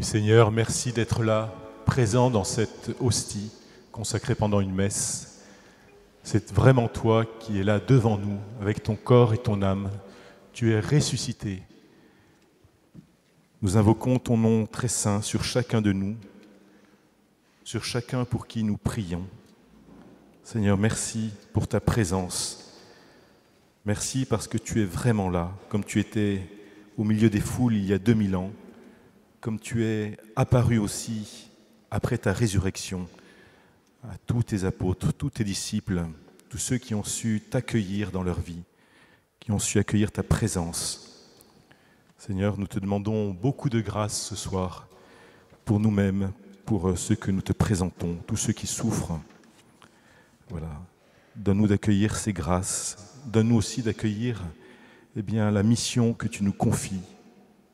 Oui Seigneur, merci d'être là, présent dans cette hostie consacrée pendant une messe. C'est vraiment toi qui es là devant nous, avec ton corps et ton âme. Tu es ressuscité. Nous invoquons ton nom très saint sur chacun de nous, sur chacun pour qui nous prions. Seigneur, merci pour ta présence. Merci parce que tu es vraiment là, comme tu étais au milieu des foules il y a 2000 ans, comme tu es apparu aussi après ta résurrection à tous tes apôtres, tous tes disciples, tous ceux qui ont su t'accueillir dans leur vie, qui ont su accueillir ta présence. Seigneur, nous te demandons beaucoup de grâce ce soir pour nous-mêmes, pour ceux que nous te présentons, tous ceux qui souffrent. Voilà. Donne-nous d'accueillir ces grâces. Donne-nous aussi d'accueillir la mission que tu nous confies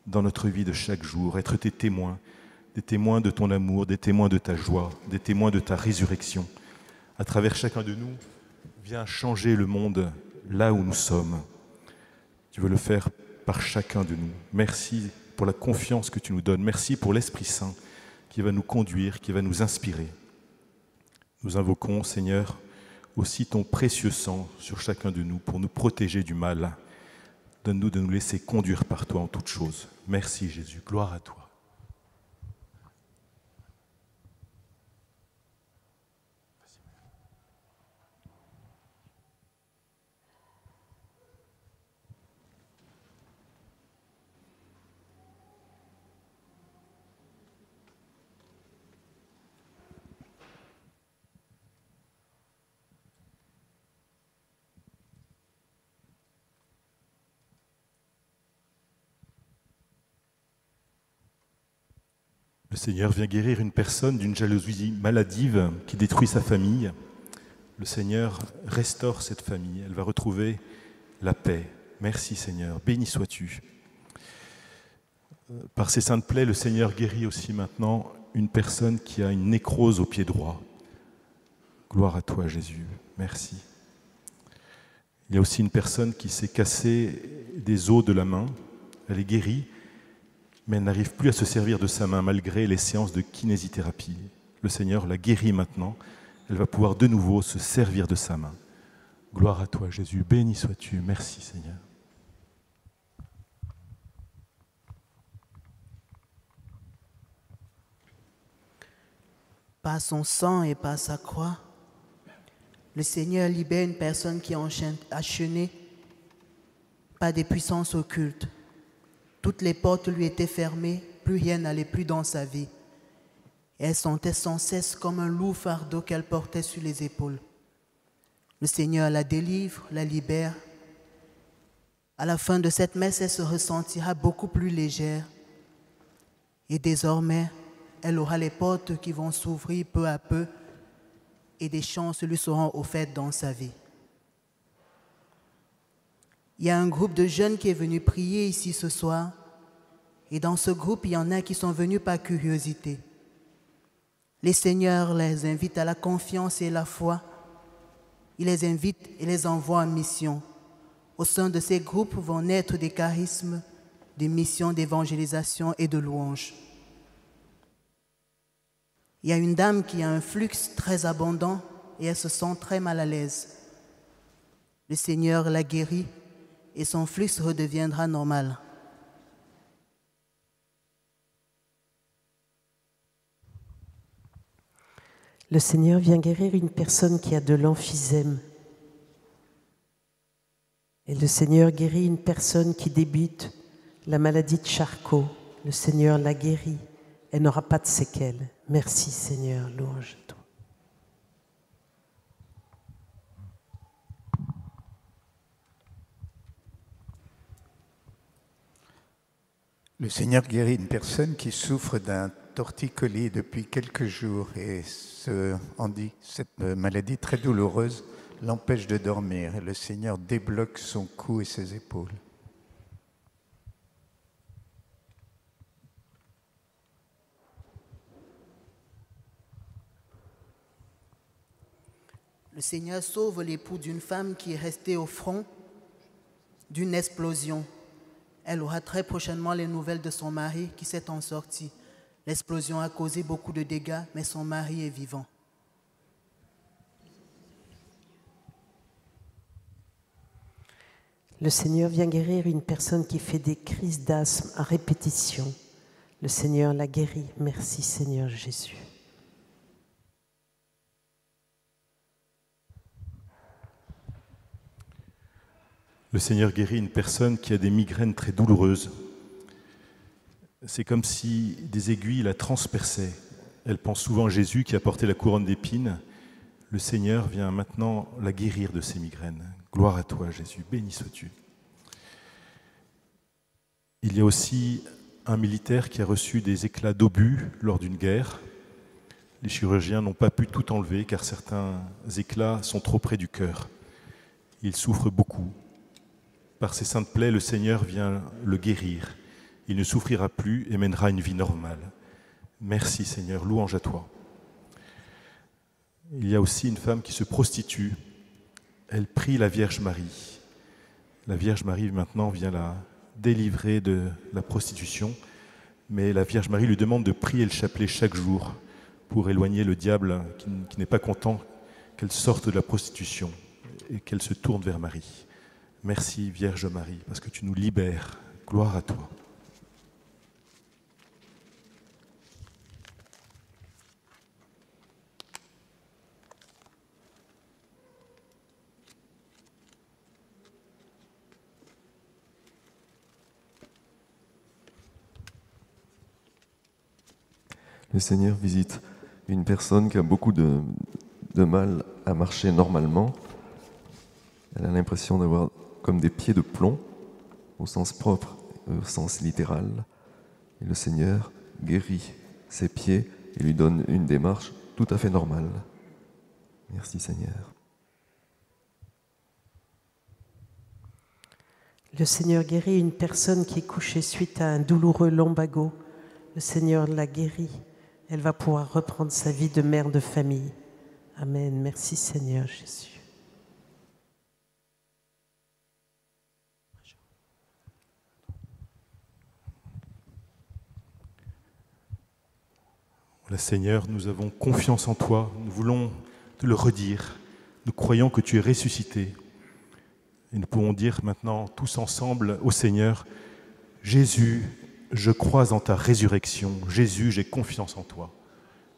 dans notre vie de chaque jour, être tes témoins, des témoins de ton amour, des témoins de ta joie, des témoins de ta résurrection. À travers chacun de nous, viens changer le monde là où nous sommes. Tu veux le faire par chacun de nous. Merci pour la confiance que tu nous donnes. Merci pour l'Esprit Saint qui va nous conduire, qui va nous inspirer. Nous invoquons, Seigneur, aussi ton précieux sang sur chacun de nous pour nous protéger du mal. Donne-nous de nous laisser conduire par toi en toutes choses. Merci Jésus, gloire à toi. Le Seigneur vient guérir une personne d'une jalousie maladive qui détruit sa famille. Le Seigneur restaure cette famille. Elle va retrouver la paix. Merci Seigneur. Béni sois-tu. Par ses saintes plaies, le Seigneur guérit aussi maintenant une personne qui a une nécrose au pied droit. Gloire à toi Jésus. Merci. Il y a aussi une personne qui s'est cassé des os de la main. Elle est guérie, mais elle n'arrive plus à se servir de sa main malgré les séances de kinésithérapie. Le Seigneur la guérit maintenant. Elle va pouvoir de nouveau se servir de sa main. Gloire à toi, Jésus. Béni sois-tu. Merci, Seigneur. Par son sang et par sa croix, le Seigneur libère une personne qui est enchaînée par des puissances occultes. Toutes les portes lui étaient fermées, plus rien n'allait plus dans sa vie. Et elle sentait sans cesse comme un lourd fardeau qu'elle portait sur les épaules. Le Seigneur la délivre, la libère. À la fin de cette messe, elle se ressentira beaucoup plus légère. Et désormais, elle aura les portes qui vont s'ouvrir peu à peu et des chances lui seront offertes dans sa vie. Il y a un groupe de jeunes qui est venu prier ici ce soir. Et dans ce groupe, il y en a qui sont venus par curiosité. Les seigneurs les invitent à la confiance et à la foi. Ils les invitent et les envoient en mission. Au sein de ces groupes vont naître des charismes, des missions d'évangélisation et de louange. Il y a une dame qui a un flux très abondant et elle se sent très mal à l'aise. Le Seigneur la guérit et son flux redeviendra normal. Le Seigneur vient guérir une personne qui a de l'emphysème. Et le Seigneur guérit une personne qui débute la maladie de Charcot. Le Seigneur la guérit. Elle n'aura pas de séquelles. Merci Seigneur, louange à toi. Le Seigneur guérit une personne qui souffre d'un torticolis depuis quelques jours et cette maladie très douloureuse l'empêche de dormir. Et le Seigneur débloque son cou et ses épaules. Le Seigneur sauve l'époux d'une femme qui est restée au front d'une explosion. Elle aura très prochainement les nouvelles de son mari qui s'est en sorti. L'explosion a causé beaucoup de dégâts, mais son mari est vivant. Le Seigneur vient guérir une personne qui fait des crises d'asthme à répétition. Le Seigneur l'a guérie. Merci Seigneur Jésus. Le Seigneur guérit une personne qui a des migraines très douloureuses. C'est comme si des aiguilles la transperçaient. Elle pense souvent à Jésus qui a porté la couronne d'épines. Le Seigneur vient maintenant la guérir de ses migraines. Gloire à toi Jésus, béni sois-tu. Il y a aussi un militaire qui a reçu des éclats d'obus lors d'une guerre. Les chirurgiens n'ont pas pu tout enlever car certains éclats sont trop près du cœur. Il souffre beaucoup. Par ses saintes plaies, le Seigneur vient le guérir. Il ne souffrira plus et mènera une vie normale. Merci Seigneur, louange à toi. Il y a aussi une femme qui se prostitue. Elle prie la Vierge Marie. La Vierge Marie maintenant vient la délivrer de la prostitution, mais la Vierge Marie lui demande de prier le chapelet chaque jour pour éloigner le diable qui n'est pas content qu'elle sorte de la prostitution et qu'elle se tourne vers Marie. Merci Vierge Marie, parce que tu nous libères. Gloire à toi. Le Seigneur visite une personne qui a beaucoup de mal à marcher normalement. Elle a l'impression d'avoir comme des pieds de plomb, au sens propre et au sens littéral. Et le Seigneur guérit ses pieds et lui donne une démarche tout à fait normale. Merci Seigneur. Le Seigneur guérit une personne qui est couchée suite à un douloureux lumbago. Le Seigneur l'a guérie. Elle va pouvoir reprendre sa vie de mère de famille. Amen. Merci Seigneur Jésus. Voilà, Seigneur, nous avons confiance en toi. Nous voulons te le redire. Nous croyons que tu es ressuscité. Et nous pouvons dire maintenant tous ensemble au Seigneur, Jésus, je crois en ta résurrection. Jésus, j'ai confiance en toi.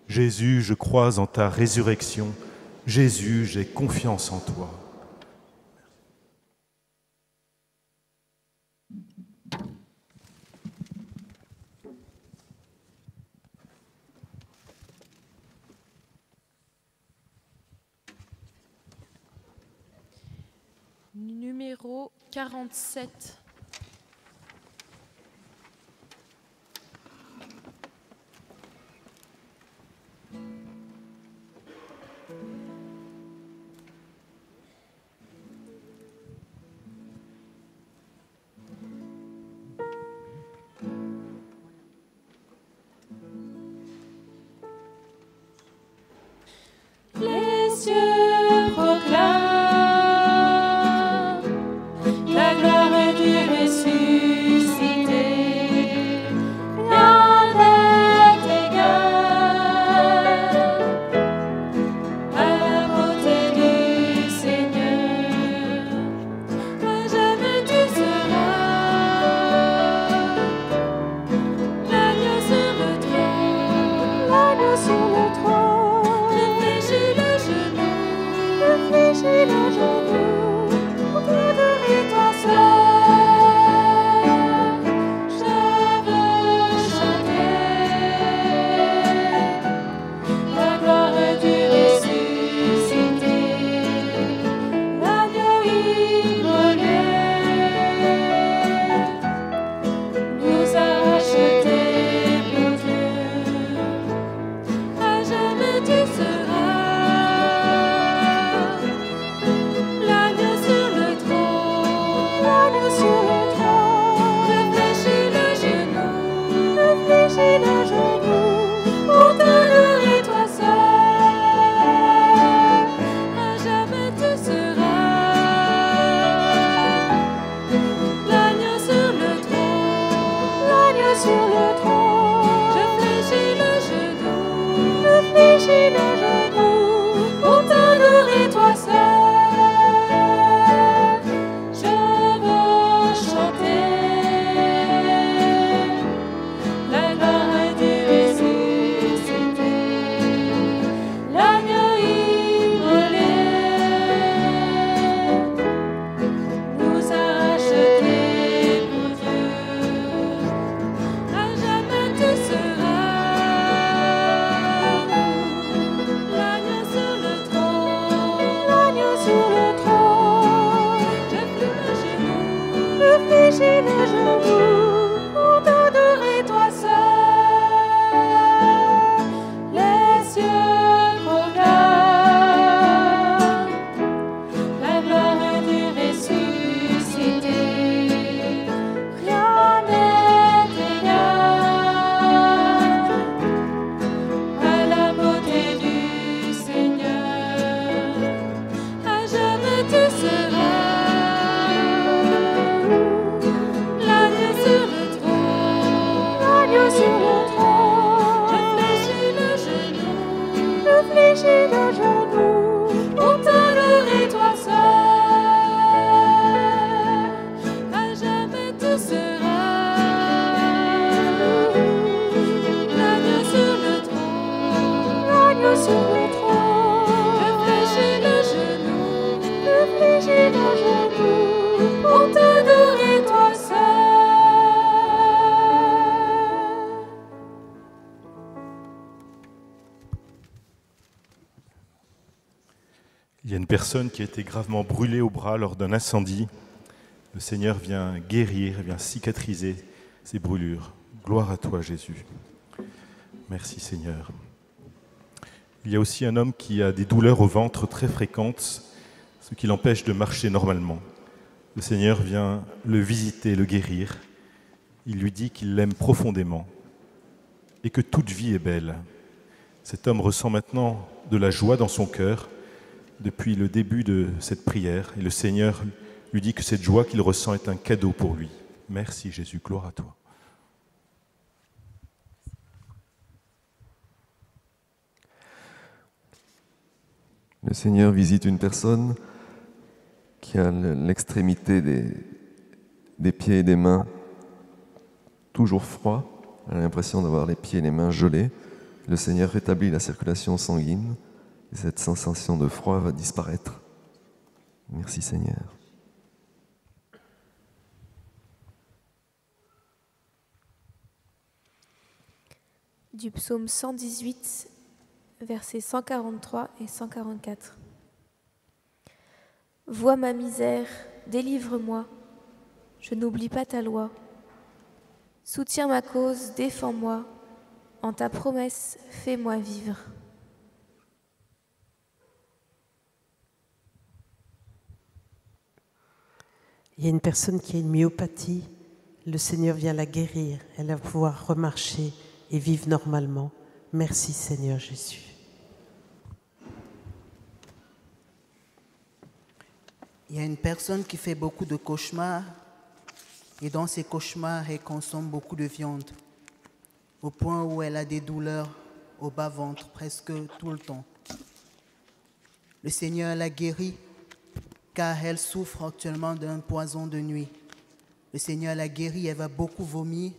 Jésus, je crois en ta résurrection. Jésus, j'ai confiance en toi. Numéro 47. Les cieux proclament la gloire du ressuscité. Rien n'est égal à la beauté du Seigneur. À jamais tu seras l'agneau sur le trône, l'agneau sur le trône. Réfléchis le genou, réfléchis le genou, pour t'adorer toi seul. Je veux chanter la gloire du ressuscité, l'agneau immolé nous a rachetés pour Dieu. À fléchis nos genoux pour t'adorer toi seul. Je veux chanter la gloire du ressuscité, l'agneau immolé nous a rachetés pour Dieu. À jamais tu seras l'agneau sur le trône, l'agneau sur le trône. Je fléchis nos genoux pour t'adorer toi seul. Les cieux proclament la gloire du ressuscité. Rien n'est égal à la beauté du Seigneur. À jamais tu seras l'agneau sur le trône, l'agneau sur le trône. Je fléchis nos genoux pour t'adorer toi seul. À jamais tu seras l'agneau sur le trône, l'agneau sur le trône. Je fléchis nos genoux pour t'adorer toi seul. Il y a une personne qui a été gravement brûlée au bras lors d'un incendie. Le Seigneur vient guérir, vient cicatriser ses brûlures. Gloire à toi, Jésus. Merci, Seigneur. Il y a aussi un homme qui a des douleurs au ventre très fréquentes, ce qui l'empêche de marcher normalement. Le Seigneur vient le visiter, le guérir. Il lui dit qu'il l'aime profondément et que toute vie est belle. Cet homme ressent maintenant de la joie dans son cœur depuis le début de cette prière. Et le Seigneur lui dit que cette joie qu'il ressent est un cadeau pour lui. Merci Jésus, gloire à toi. Le Seigneur visite une personne qui a l'extrémité des pieds et des mains toujours froid. Elle a l'impression d'avoir les pieds et les mains gelés. Le Seigneur rétablit la circulation sanguine et cette sensation de froid va disparaître. Merci Seigneur. Du psaume 118, versets 143 et 144. Vois ma misère, délivre-moi, je n'oublie pas ta loi. Soutiens ma cause, défends-moi, en ta promesse, fais-moi vivre. Il y a une personne qui a une myopathie, le Seigneur vient la guérir, elle va pouvoir remarcher et vivre normalement. Merci Seigneur Jésus. Il y a une personne qui fait beaucoup de cauchemars et dans ces cauchemars, elle consomme beaucoup de viande au point où elle a des douleurs au bas-ventre presque tout le temps. Le Seigneur l'a guérie car elle souffre actuellement d'un poison de nuit. Le Seigneur l'a guérie, elle va beaucoup vomir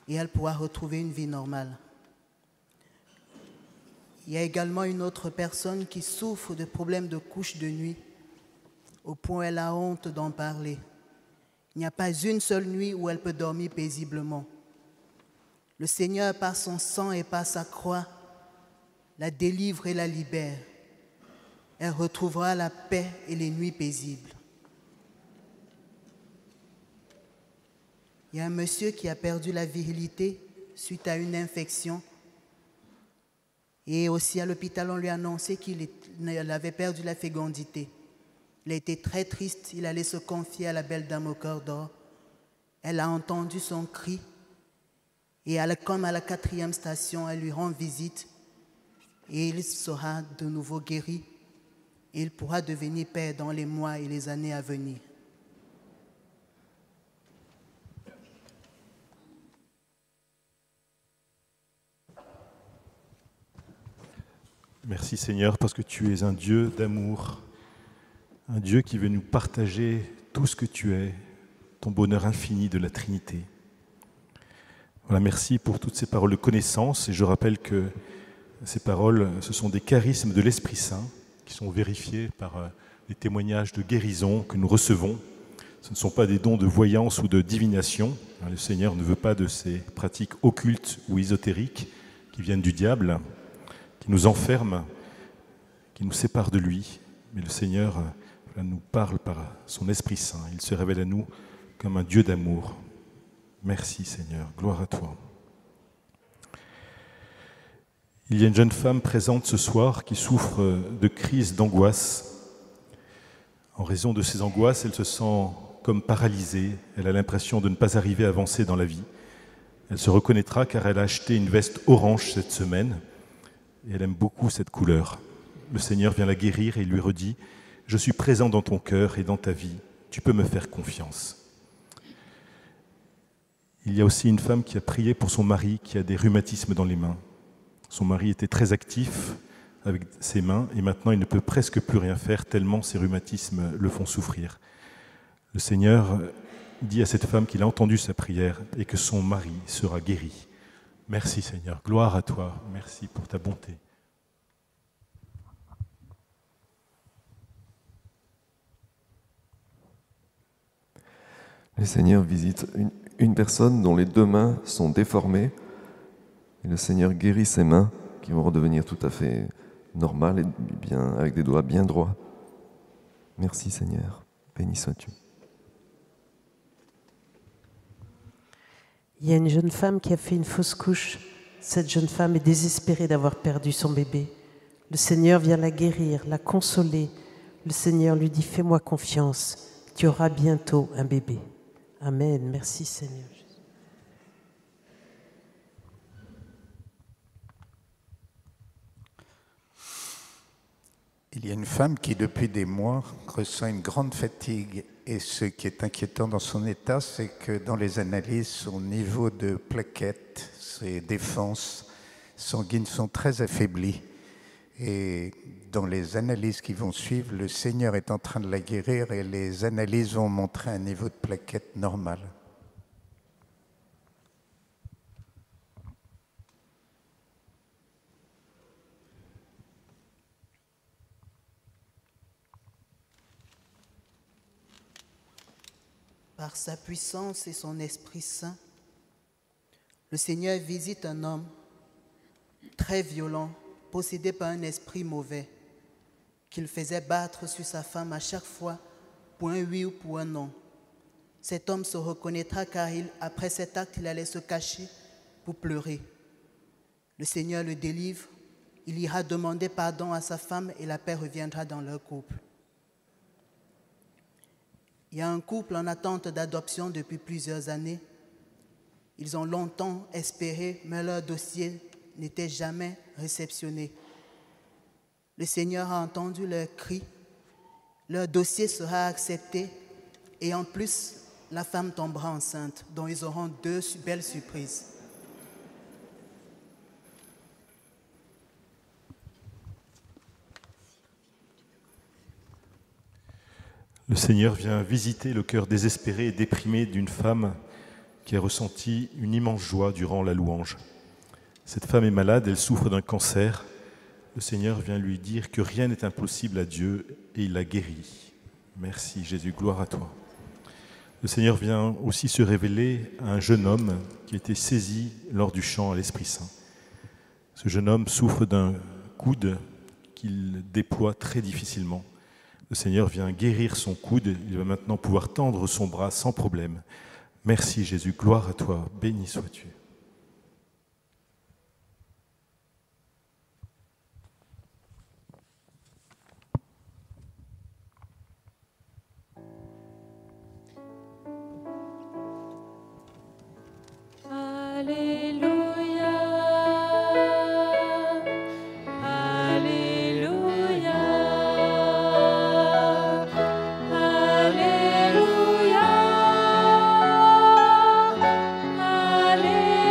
et elle pourra retrouver une vie normale. Il y a également une autre personne qui souffre de problèmes de couche de nuit au point où elle a honte d'en parler. Il n'y a pas une seule nuit où elle peut dormir paisiblement. Le Seigneur, par son sang et par sa croix, la délivre et la libère. Elle retrouvera la paix et les nuits paisibles. Il y a un monsieur qui a perdu la virilité suite à une infection. Et aussi à l'hôpital, on lui a annoncé qu'il avait perdu la fécondité. Il a été très triste, il allait se confier à la belle dame au cœur d'or. Elle a entendu son cri et comme à la 4e station, elle lui rend visite et il sera de nouveau guéri et il pourra devenir père dans les mois et les années à venir. Merci Seigneur parce que tu es un Dieu d'amour, un Dieu qui veut nous partager tout ce que tu es, ton bonheur infini de la Trinité. Voilà, merci pour toutes ces paroles de connaissance et je rappelle que ces paroles, ce sont des charismes de l'Esprit Saint qui sont vérifiés par les témoignages de guérison que nous recevons. Ce ne sont pas des dons de voyance ou de divination. Le Seigneur ne veut pas de ces pratiques occultes ou ésotériques qui viennent du diable, qui nous enferment, qui nous séparent de lui. Mais le Seigneur nous parle par son Esprit Saint. Il se révèle à nous comme un Dieu d'amour. Merci Seigneur, gloire à toi. Il y a une jeune femme présente ce soir qui souffre de crises d'angoisse. En raison de ces angoisses, elle se sent comme paralysée. Elle a l'impression de ne pas arriver à avancer dans la vie. Elle se reconnaîtra car elle a acheté une veste orange cette semaine et elle aime beaucoup cette couleur. Le Seigneur vient la guérir et lui redit « Je suis présent dans ton cœur et dans ta vie. Tu peux me faire confiance. » Il y a aussi une femme qui a prié pour son mari qui a des rhumatismes dans les mains. Son mari était très actif avec ses mains et maintenant il ne peut presque plus rien faire tellement ces rhumatismes le font souffrir. Le Seigneur dit à cette femme qu'il a entendu sa prière et que son mari sera guéri. Merci Seigneur, gloire à toi, merci pour ta bonté. Le Seigneur visite une personne dont les 2 mains sont déformées et le Seigneur guérit ses mains qui vont redevenir tout à fait normales et bien, avec des doigts bien droits. Merci Seigneur, béni sois-tu. Il y a une jeune femme qui a fait une fausse couche. Cette jeune femme est désespérée d'avoir perdu son bébé. Le Seigneur vient la guérir, la consoler. Le Seigneur lui dit « Fais-moi confiance, tu auras bientôt un bébé. » Amen. Merci Seigneur. Il y a une femme qui, depuis des mois, ressent une grande fatigue. Et ce qui est inquiétant dans son état, c'est que dans les analyses, son niveau de plaquettes, ses défenses sanguines sont très affaiblies. Et dans les analyses qui vont suivre, le Seigneur est en train de la guérir et les analyses vont montrer un niveau de plaquettes normal. Par sa puissance et son Esprit Saint, le Seigneur visite un homme très violent, possédé par un esprit mauvais, qu'il faisait battre sur sa femme à chaque fois pour un oui ou pour un non. Cet homme se reconnaîtra car après cet acte, il allait se cacher pour pleurer. Le Seigneur le délivre, il ira demander pardon à sa femme et la paix reviendra dans leur couple. Il y a un couple en attente d'adoption depuis plusieurs années. Ils ont longtemps espéré, mais leur dossier n'était jamais réceptionné. Le Seigneur a entendu leurs cris. Leur dossier sera accepté et en plus, la femme tombera enceinte, dont ils auront 2 belles surprises. Le Seigneur vient visiter le cœur désespéré et déprimé d'une femme qui a ressenti une immense joie durant la louange. Cette femme est malade, elle souffre d'un cancer. Le Seigneur vient lui dire que rien n'est impossible à Dieu et il la guérit. Merci Jésus, gloire à toi. Le Seigneur vient aussi se révéler à un jeune homme qui a été saisi lors du chant à l'Esprit Saint. Ce jeune homme souffre d'un coude qu'il déploie très difficilement. Le Seigneur vient guérir son coude, il va maintenant pouvoir tendre son bras sans problème. Merci Jésus, gloire à toi, béni sois-tu. Alléluia, Alléluia, Alléluia, Alléluia.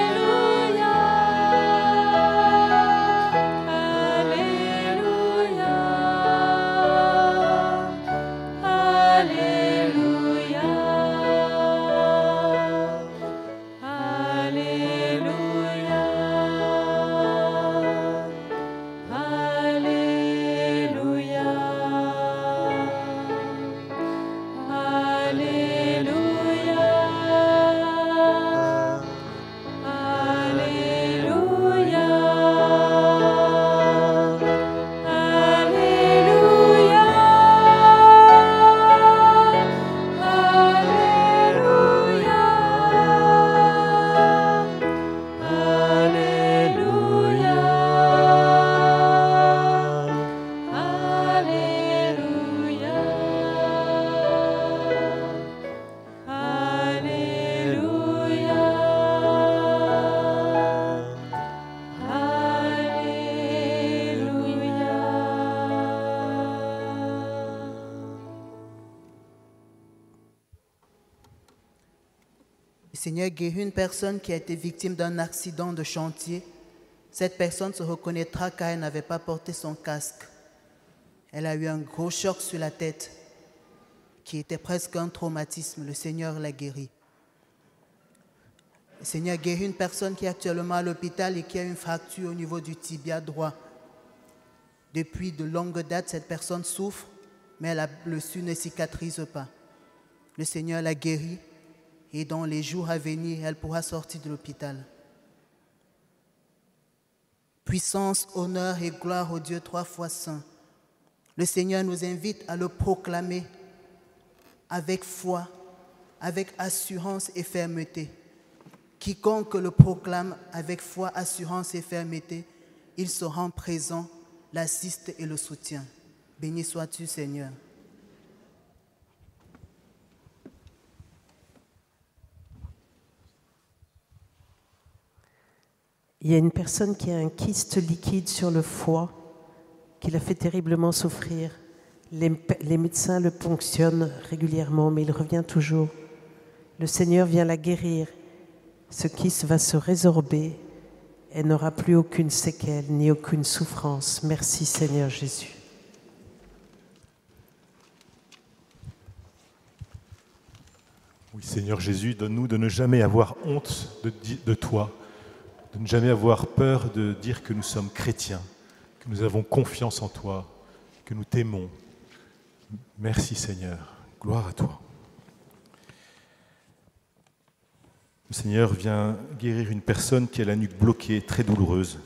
Le Seigneur guérit une personne qui a été victime d'un accident de chantier. Cette personne se reconnaîtra car elle n'avait pas porté son casque. Elle a eu un gros choc sur la tête qui était presque un traumatisme. Le Seigneur l'a guéri. Le Seigneur guérit une personne qui est actuellement à l'hôpital et qui a une fracture au niveau du tibia droit. Depuis de longues dates, cette personne souffre, mais elle a blessure ne cicatrise pas. Le Seigneur l'a guérie et dans les jours à venir, elle pourra sortir de l'hôpital. Puissance, honneur et gloire au Dieu 3 fois saint. Le Seigneur nous invite à le proclamer avec foi, avec assurance et fermeté. Quiconque le proclame avec foi, assurance et fermeté, il se rend présent, l'assiste et le soutient. Béni sois-tu, Seigneur. Il y a une personne qui a un kyste liquide sur le foie qui l'a fait terriblement souffrir. Les médecins le ponctionnent régulièrement, mais il revient toujours. Le Seigneur vient la guérir. Ce kyste va se résorber. Elle n'aura plus aucune séquelle ni aucune souffrance. Merci Seigneur Jésus. Oui, Seigneur Jésus, donne-nous de ne jamais avoir honte de toi, de ne jamais avoir peur de dire que nous sommes chrétiens, que nous avons confiance en toi, que nous t'aimons. Merci Seigneur, gloire à toi. Le Seigneur vient guérir une personne qui a la nuque bloquée, très douloureuse.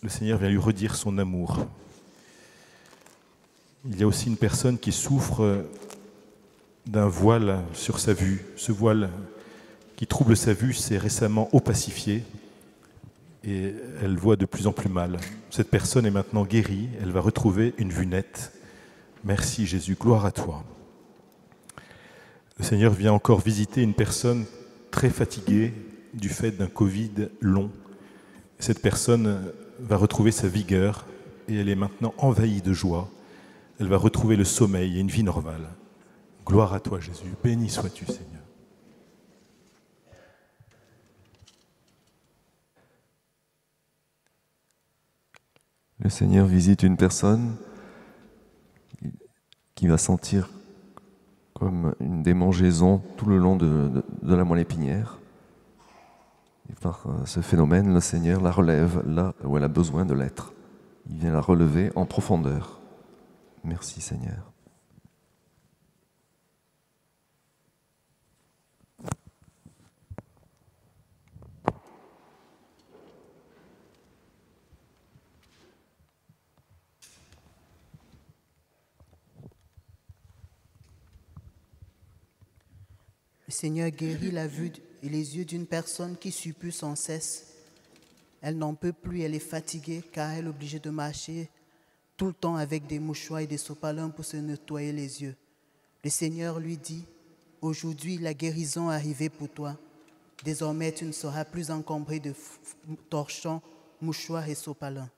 Le Seigneur vient lui redire son amour. Il y a aussi une personne qui souffre d'un voile sur sa vue. Ce voile qui trouble sa vue s'est récemment opacifié et elle voit de plus en plus mal. Cette personne est maintenant guérie, elle va retrouver une vue nette. Merci Jésus, gloire à toi. Le Seigneur vient encore visiter une personne très fatiguée du fait d'un Covid long. Cette personne va retrouver sa vigueur et elle est maintenant envahie de joie. Elle va retrouver le sommeil et une vie normale. Gloire à toi Jésus, béni sois-tu Seigneur. Le Seigneur visite une personne qui va sentir comme une démangeaison tout le long de la moelle épinière. Et par ce phénomène, le Seigneur la relève là où elle a besoin de l'être. Il vient la relever en profondeur. Merci Seigneur. Le Seigneur guérit la vue et les yeux d'une personne qui suppue sans cesse. Elle n'en peut plus, elle est fatiguée car elle est obligée de marcher tout le temps avec des mouchoirs et des sopalins pour se nettoyer les yeux. Le Seigneur lui dit, « Aujourd'hui, la guérison est arrivée pour toi. Désormais, tu ne seras plus encombré de torchons, mouchoirs et sopalins. »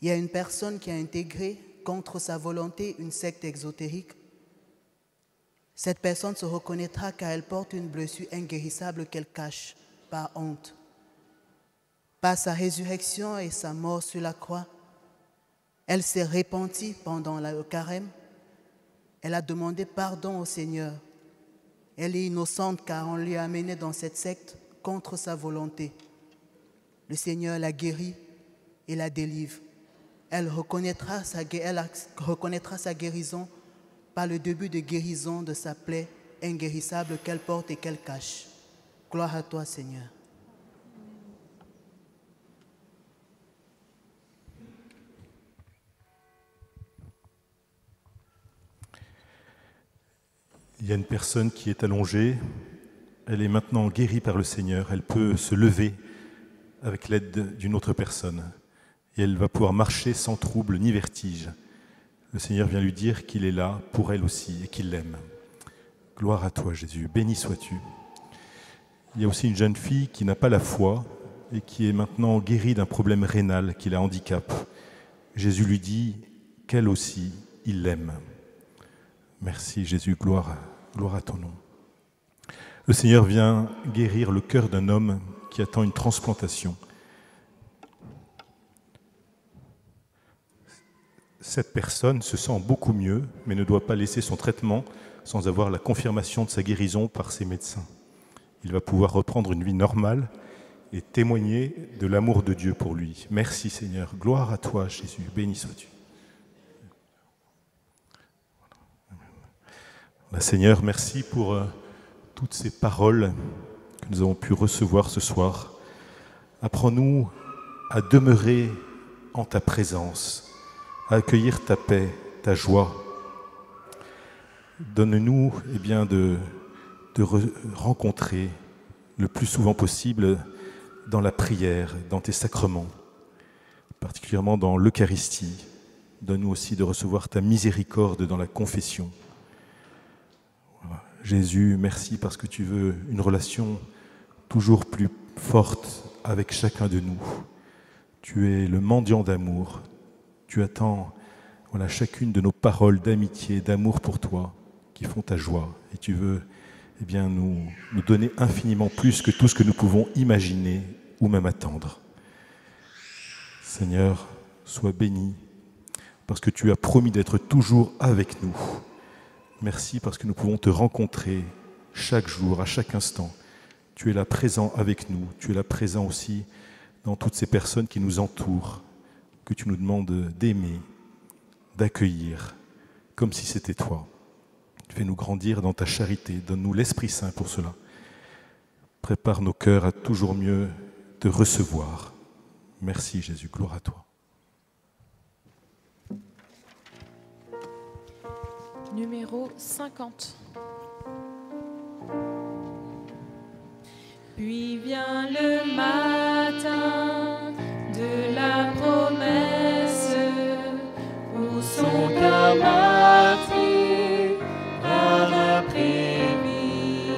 Il y a une personne qui a intégré, contre sa volonté, une secte exotérique. Cette personne se reconnaîtra car elle porte une blessure inguérissable qu'elle cache par honte. Par sa résurrection et sa mort sur la croix, elle s'est repentie pendant le carême. Elle a demandé pardon au Seigneur. Elle est innocente car on l'a amenée dans cette secte contre sa volonté. Le Seigneur la guérit et la délivre. Elle reconnaîtra sa guérison par le début de guérison de sa plaie inguérissable qu'elle porte et qu'elle cache. Gloire à toi, Seigneur. Il y a une personne qui est allongée, elle est maintenant guérie par le Seigneur, elle peut se lever avec l'aide d'une autre personne et elle va pouvoir marcher sans trouble ni vertige. Le Seigneur vient lui dire qu'il est là pour elle aussi et qu'il l'aime. Gloire à toi Jésus, béni sois-tu. Il y a aussi une jeune fille qui n'a pas la foi et qui est maintenant guérie d'un problème rénal qui la handicape. Jésus lui dit qu'elle aussi, il l'aime. Merci Jésus, gloire Gloire à ton nom. Le Seigneur vient guérir le cœur d'un homme qui attend une transplantation. Cette personne se sent beaucoup mieux, mais ne doit pas laisser son traitement sans avoir la confirmation de sa guérison par ses médecins. Il va pouvoir reprendre une vie normale et témoigner de l'amour de Dieu pour lui. Merci Seigneur. Gloire à toi Jésus. Béni sois-tu. Seigneur, merci pour toutes ces paroles que nous avons pu recevoir ce soir. Apprends-nous à demeurer en ta présence, à accueillir ta paix, ta joie. Donne-nous de rencontrer le plus souvent possible dans la prière, dans tes sacrements, particulièrement dans l'Eucharistie. Donne-nous aussi de recevoir ta miséricorde dans la confession. Jésus, merci parce que tu veux une relation toujours plus forte avec chacun de nous. Tu es le mendiant d'amour. Tu attends chacune de nos paroles d'amitié, d'amour pour toi, qui font ta joie. Et tu veux nous donner infiniment plus que tout ce que nous pouvons imaginer ou même attendre. Seigneur, sois béni parce que tu as promis d'être toujours avec nous. Merci parce que nous pouvons te rencontrer chaque jour, à chaque instant. Tu es là présent avec nous. Tu es là présent aussi dans toutes ces personnes qui nous entourent, que tu nous demandes d'aimer, d'accueillir, comme si c'était toi. Fais-nous grandir dans ta charité. Donne-nous l'Esprit Saint pour cela. Prépare nos cœurs à toujours mieux te recevoir. Merci Jésus, gloire à toi. Numéro 50. Puis vient le matin de la promesse où son cœur meurtri par après-midi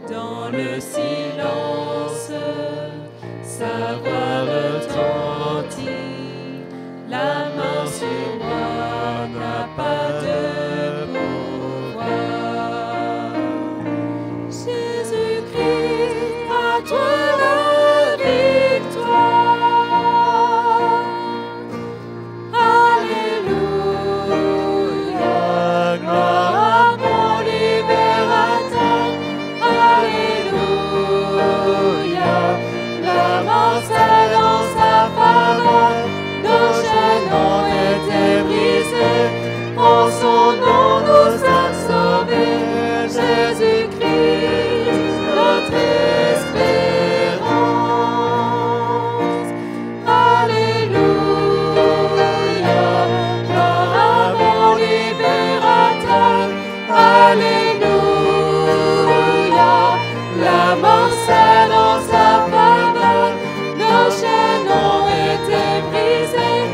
dans le silence sa voix retentit, la mort sur moi n'a pas de pouvoir. Jésus-Christ, à toi la victoire. Alléluia, gloire à mon libérateur. Alléluia, la mort c'est dans sa faveur. Nos chaînes ont été brisées, en son nom nous sommes sauvés. Jésus-Christ, notre espérance. Alléluia, gloire à mon libérateur. Alléluia, la mort c'est dans sa faveur. Nos chaînes ont été brisées,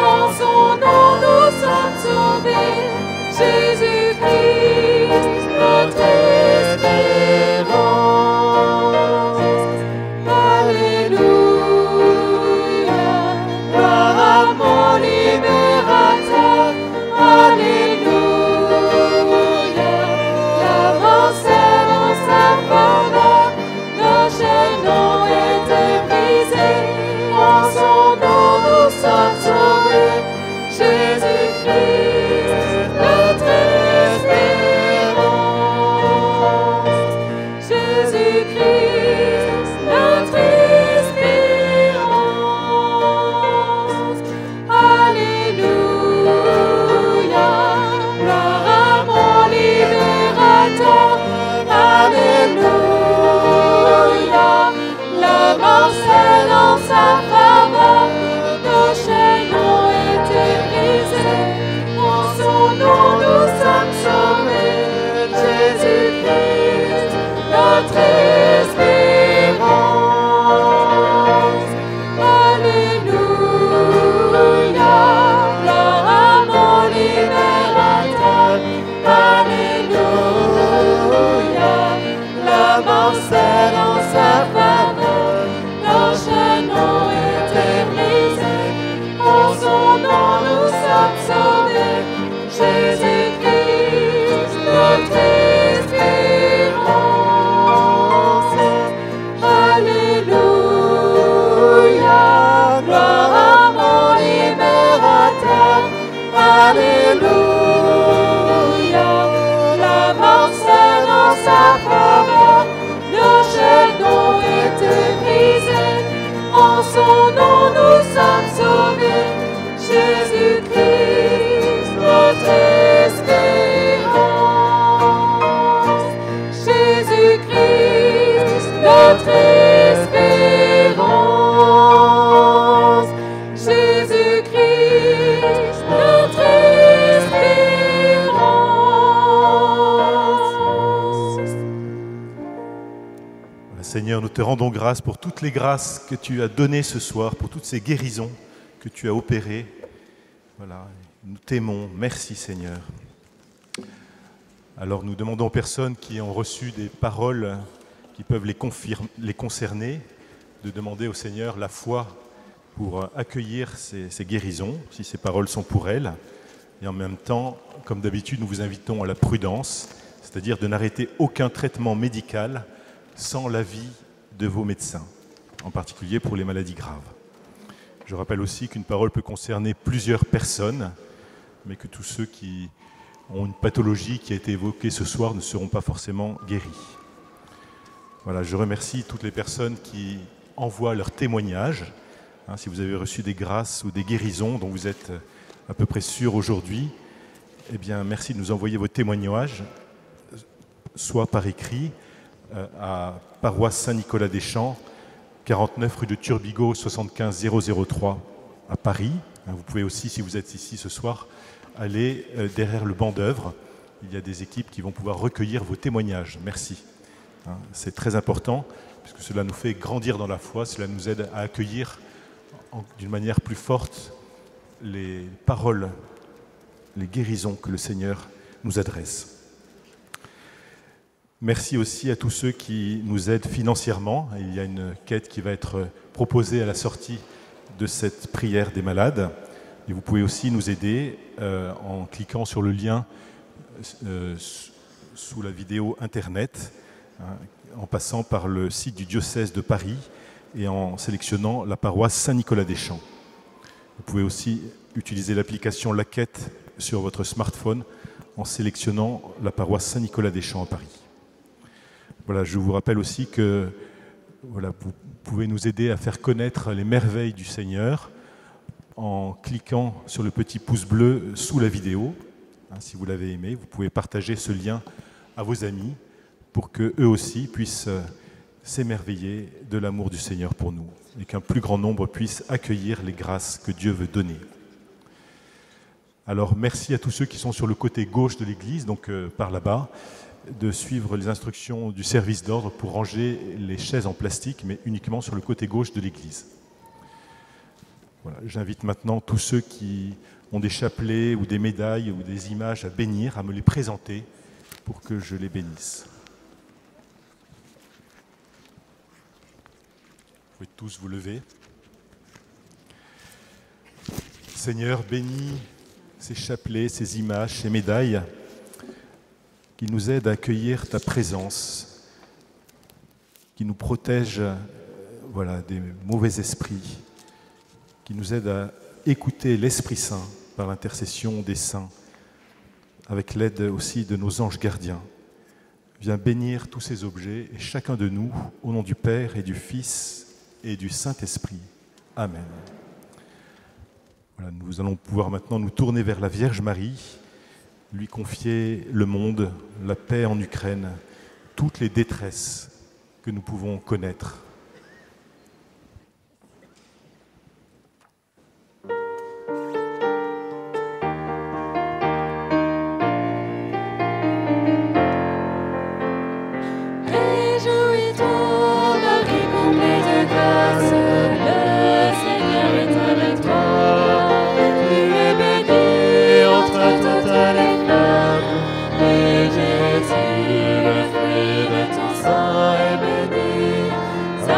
en son nom nous sommes sauvés. Jésus-Christ, notre espérance. Alléluia, gloire à mon libérateur. Alléluia, la mort c'est dans sa faveur. Nos chaînes ont été brisées, en son nom nous sommes sauvés. Jésus-Christ, notre espérance. Jésus-Christ, notre espérance. Alléluia, gloire à mon libérateur. Alléluia, la mort c'est dans sa faveur. Nos chaînes ont été brisées, en son nom nous sommes sauvés. Jésus-Christ, notre espérance. Alléluia, gloire à mon libérateur. Alléluia, la mort c'est dans sa faveur. Nos chaînes ont été nous te rendons grâce pour toutes les grâces que tu as données ce soir, pour toutes ces guérisons que tu as opérées. Voilà, nous t'aimons. Merci Seigneur. Alors nous demandons aux personnes qui ont reçu des paroles qui peuvent les concerner, de demander au Seigneur la foi pour accueillir ces guérisons, si ces paroles sont pour elles. Et en même temps, comme d'habitude, nous vous invitons à la prudence, c'est-à-dire de n'arrêter aucun traitement médical sans l'avis de vos médecins, en particulier pour les maladies graves. Je rappelle aussi qu'une parole peut concerner plusieurs personnes, mais que tous ceux qui ont une pathologie qui a été évoquée ce soir ne seront pas forcément guéris. Voilà, je remercie toutes les personnes qui envoient leurs témoignages. Si vous avez reçu des grâces ou des guérisons dont vous êtes à peu près sûr aujourd'hui, eh bien, merci de nous envoyer vos témoignages, soit par écrit à paroisse Saint-Nicolas-des-Champs, 49 rue de Turbigo, 75 003 à Paris. Vous pouvez aussi, si vous êtes ici ce soir, aller derrière le banc d'œuvre. Il y a des équipes qui vont pouvoir recueillir vos témoignages. Merci. C'est très important, puisque cela nous fait grandir dans la foi, cela nous aide à accueillir d'une manière plus forte les paroles, les guérisons que le Seigneur nous adresse. Merci aussi à tous ceux qui nous aident financièrement. Il y a une quête qui va être proposée à la sortie de cette prière des malades. Et vous pouvez aussi nous aider en cliquant sur le lien sous la vidéo Internet, en passant par le site du diocèse de Paris et en sélectionnant la paroisse Saint-Nicolas-des-Champs. Vous pouvez aussi utiliser l'application La Quête sur votre smartphone en sélectionnant la paroisse Saint-Nicolas-des-Champs à Paris. Voilà, je vous rappelle aussi que voilà, vous pouvez nous aider à faire connaître les merveilles du Seigneur en cliquant sur le petit pouce bleu sous la vidéo. Si vous l'avez aimé, vous pouvez partager ce lien à vos amis pour qu'eux aussi puissent s'émerveiller de l'amour du Seigneur pour nous et qu'un plus grand nombre puisse accueillir les grâces que Dieu veut donner. Alors merci à tous ceux qui sont sur le côté gauche de l'église, donc par là-bas, de suivre les instructions du service d'ordre pour ranger les chaises en plastique, mais uniquement sur le côté gauche de l'église. Voilà, j'invite maintenant tous ceux qui ont des chapelets ou des médailles ou des images à bénir, à me les présenter pour que je les bénisse. Vous pouvez tous vous lever. Seigneur, bénis ces chapelets, ces images, ces médailles qui nous aident à accueillir ta présence, qui nous protègent des mauvais esprits, qui nous aident à écouter l'Esprit Saint par l'intercession des saints, avec l'aide aussi de nos anges gardiens. Viens bénir tous ces objets et chacun de nous, au nom du Père et du Fils et du Saint-Esprit. Amen. Voilà, nous allons pouvoir maintenant nous tourner vers la Vierge Marie, lui confier le monde, la paix en Ukraine, toutes les détresses que nous pouvons connaître. Jésus, le fruit de ton sein est béni.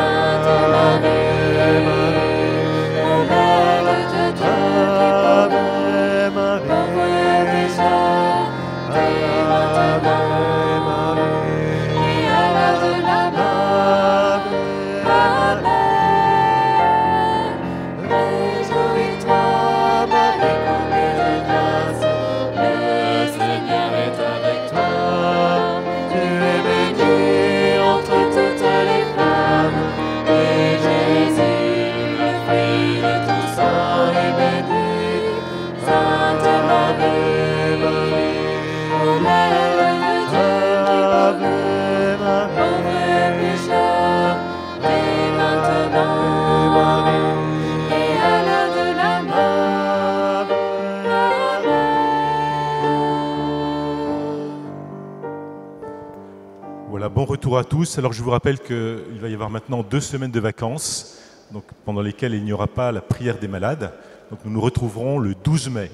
retour à tous. Alors je vous rappelle qu'il va y avoir maintenant 2 semaines de vacances, donc, pendant lesquelles il n'y aura pas la prière des malades. Donc nous nous retrouverons le 12 mai.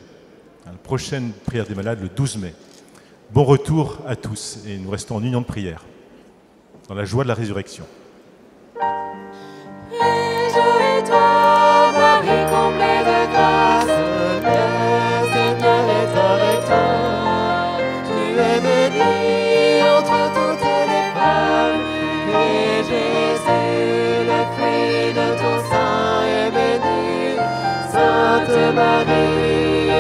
La prochaine prière des malades, le 12 mai. Bon retour à tous et nous restons en union de prière, dans la joie de la résurrection. Réjouis-toi, Marie, comblée de grâce, le Seigneur est avec toi. Tu es bénie entre toutes les femmes, et Jésus, le fruit de ton sein, est béni. Sainte Marie,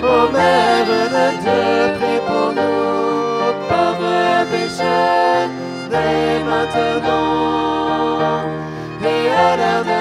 ô Mère de Dieu, prie pour nous, pauvres pécheurs, dès maintenant et à l'heure de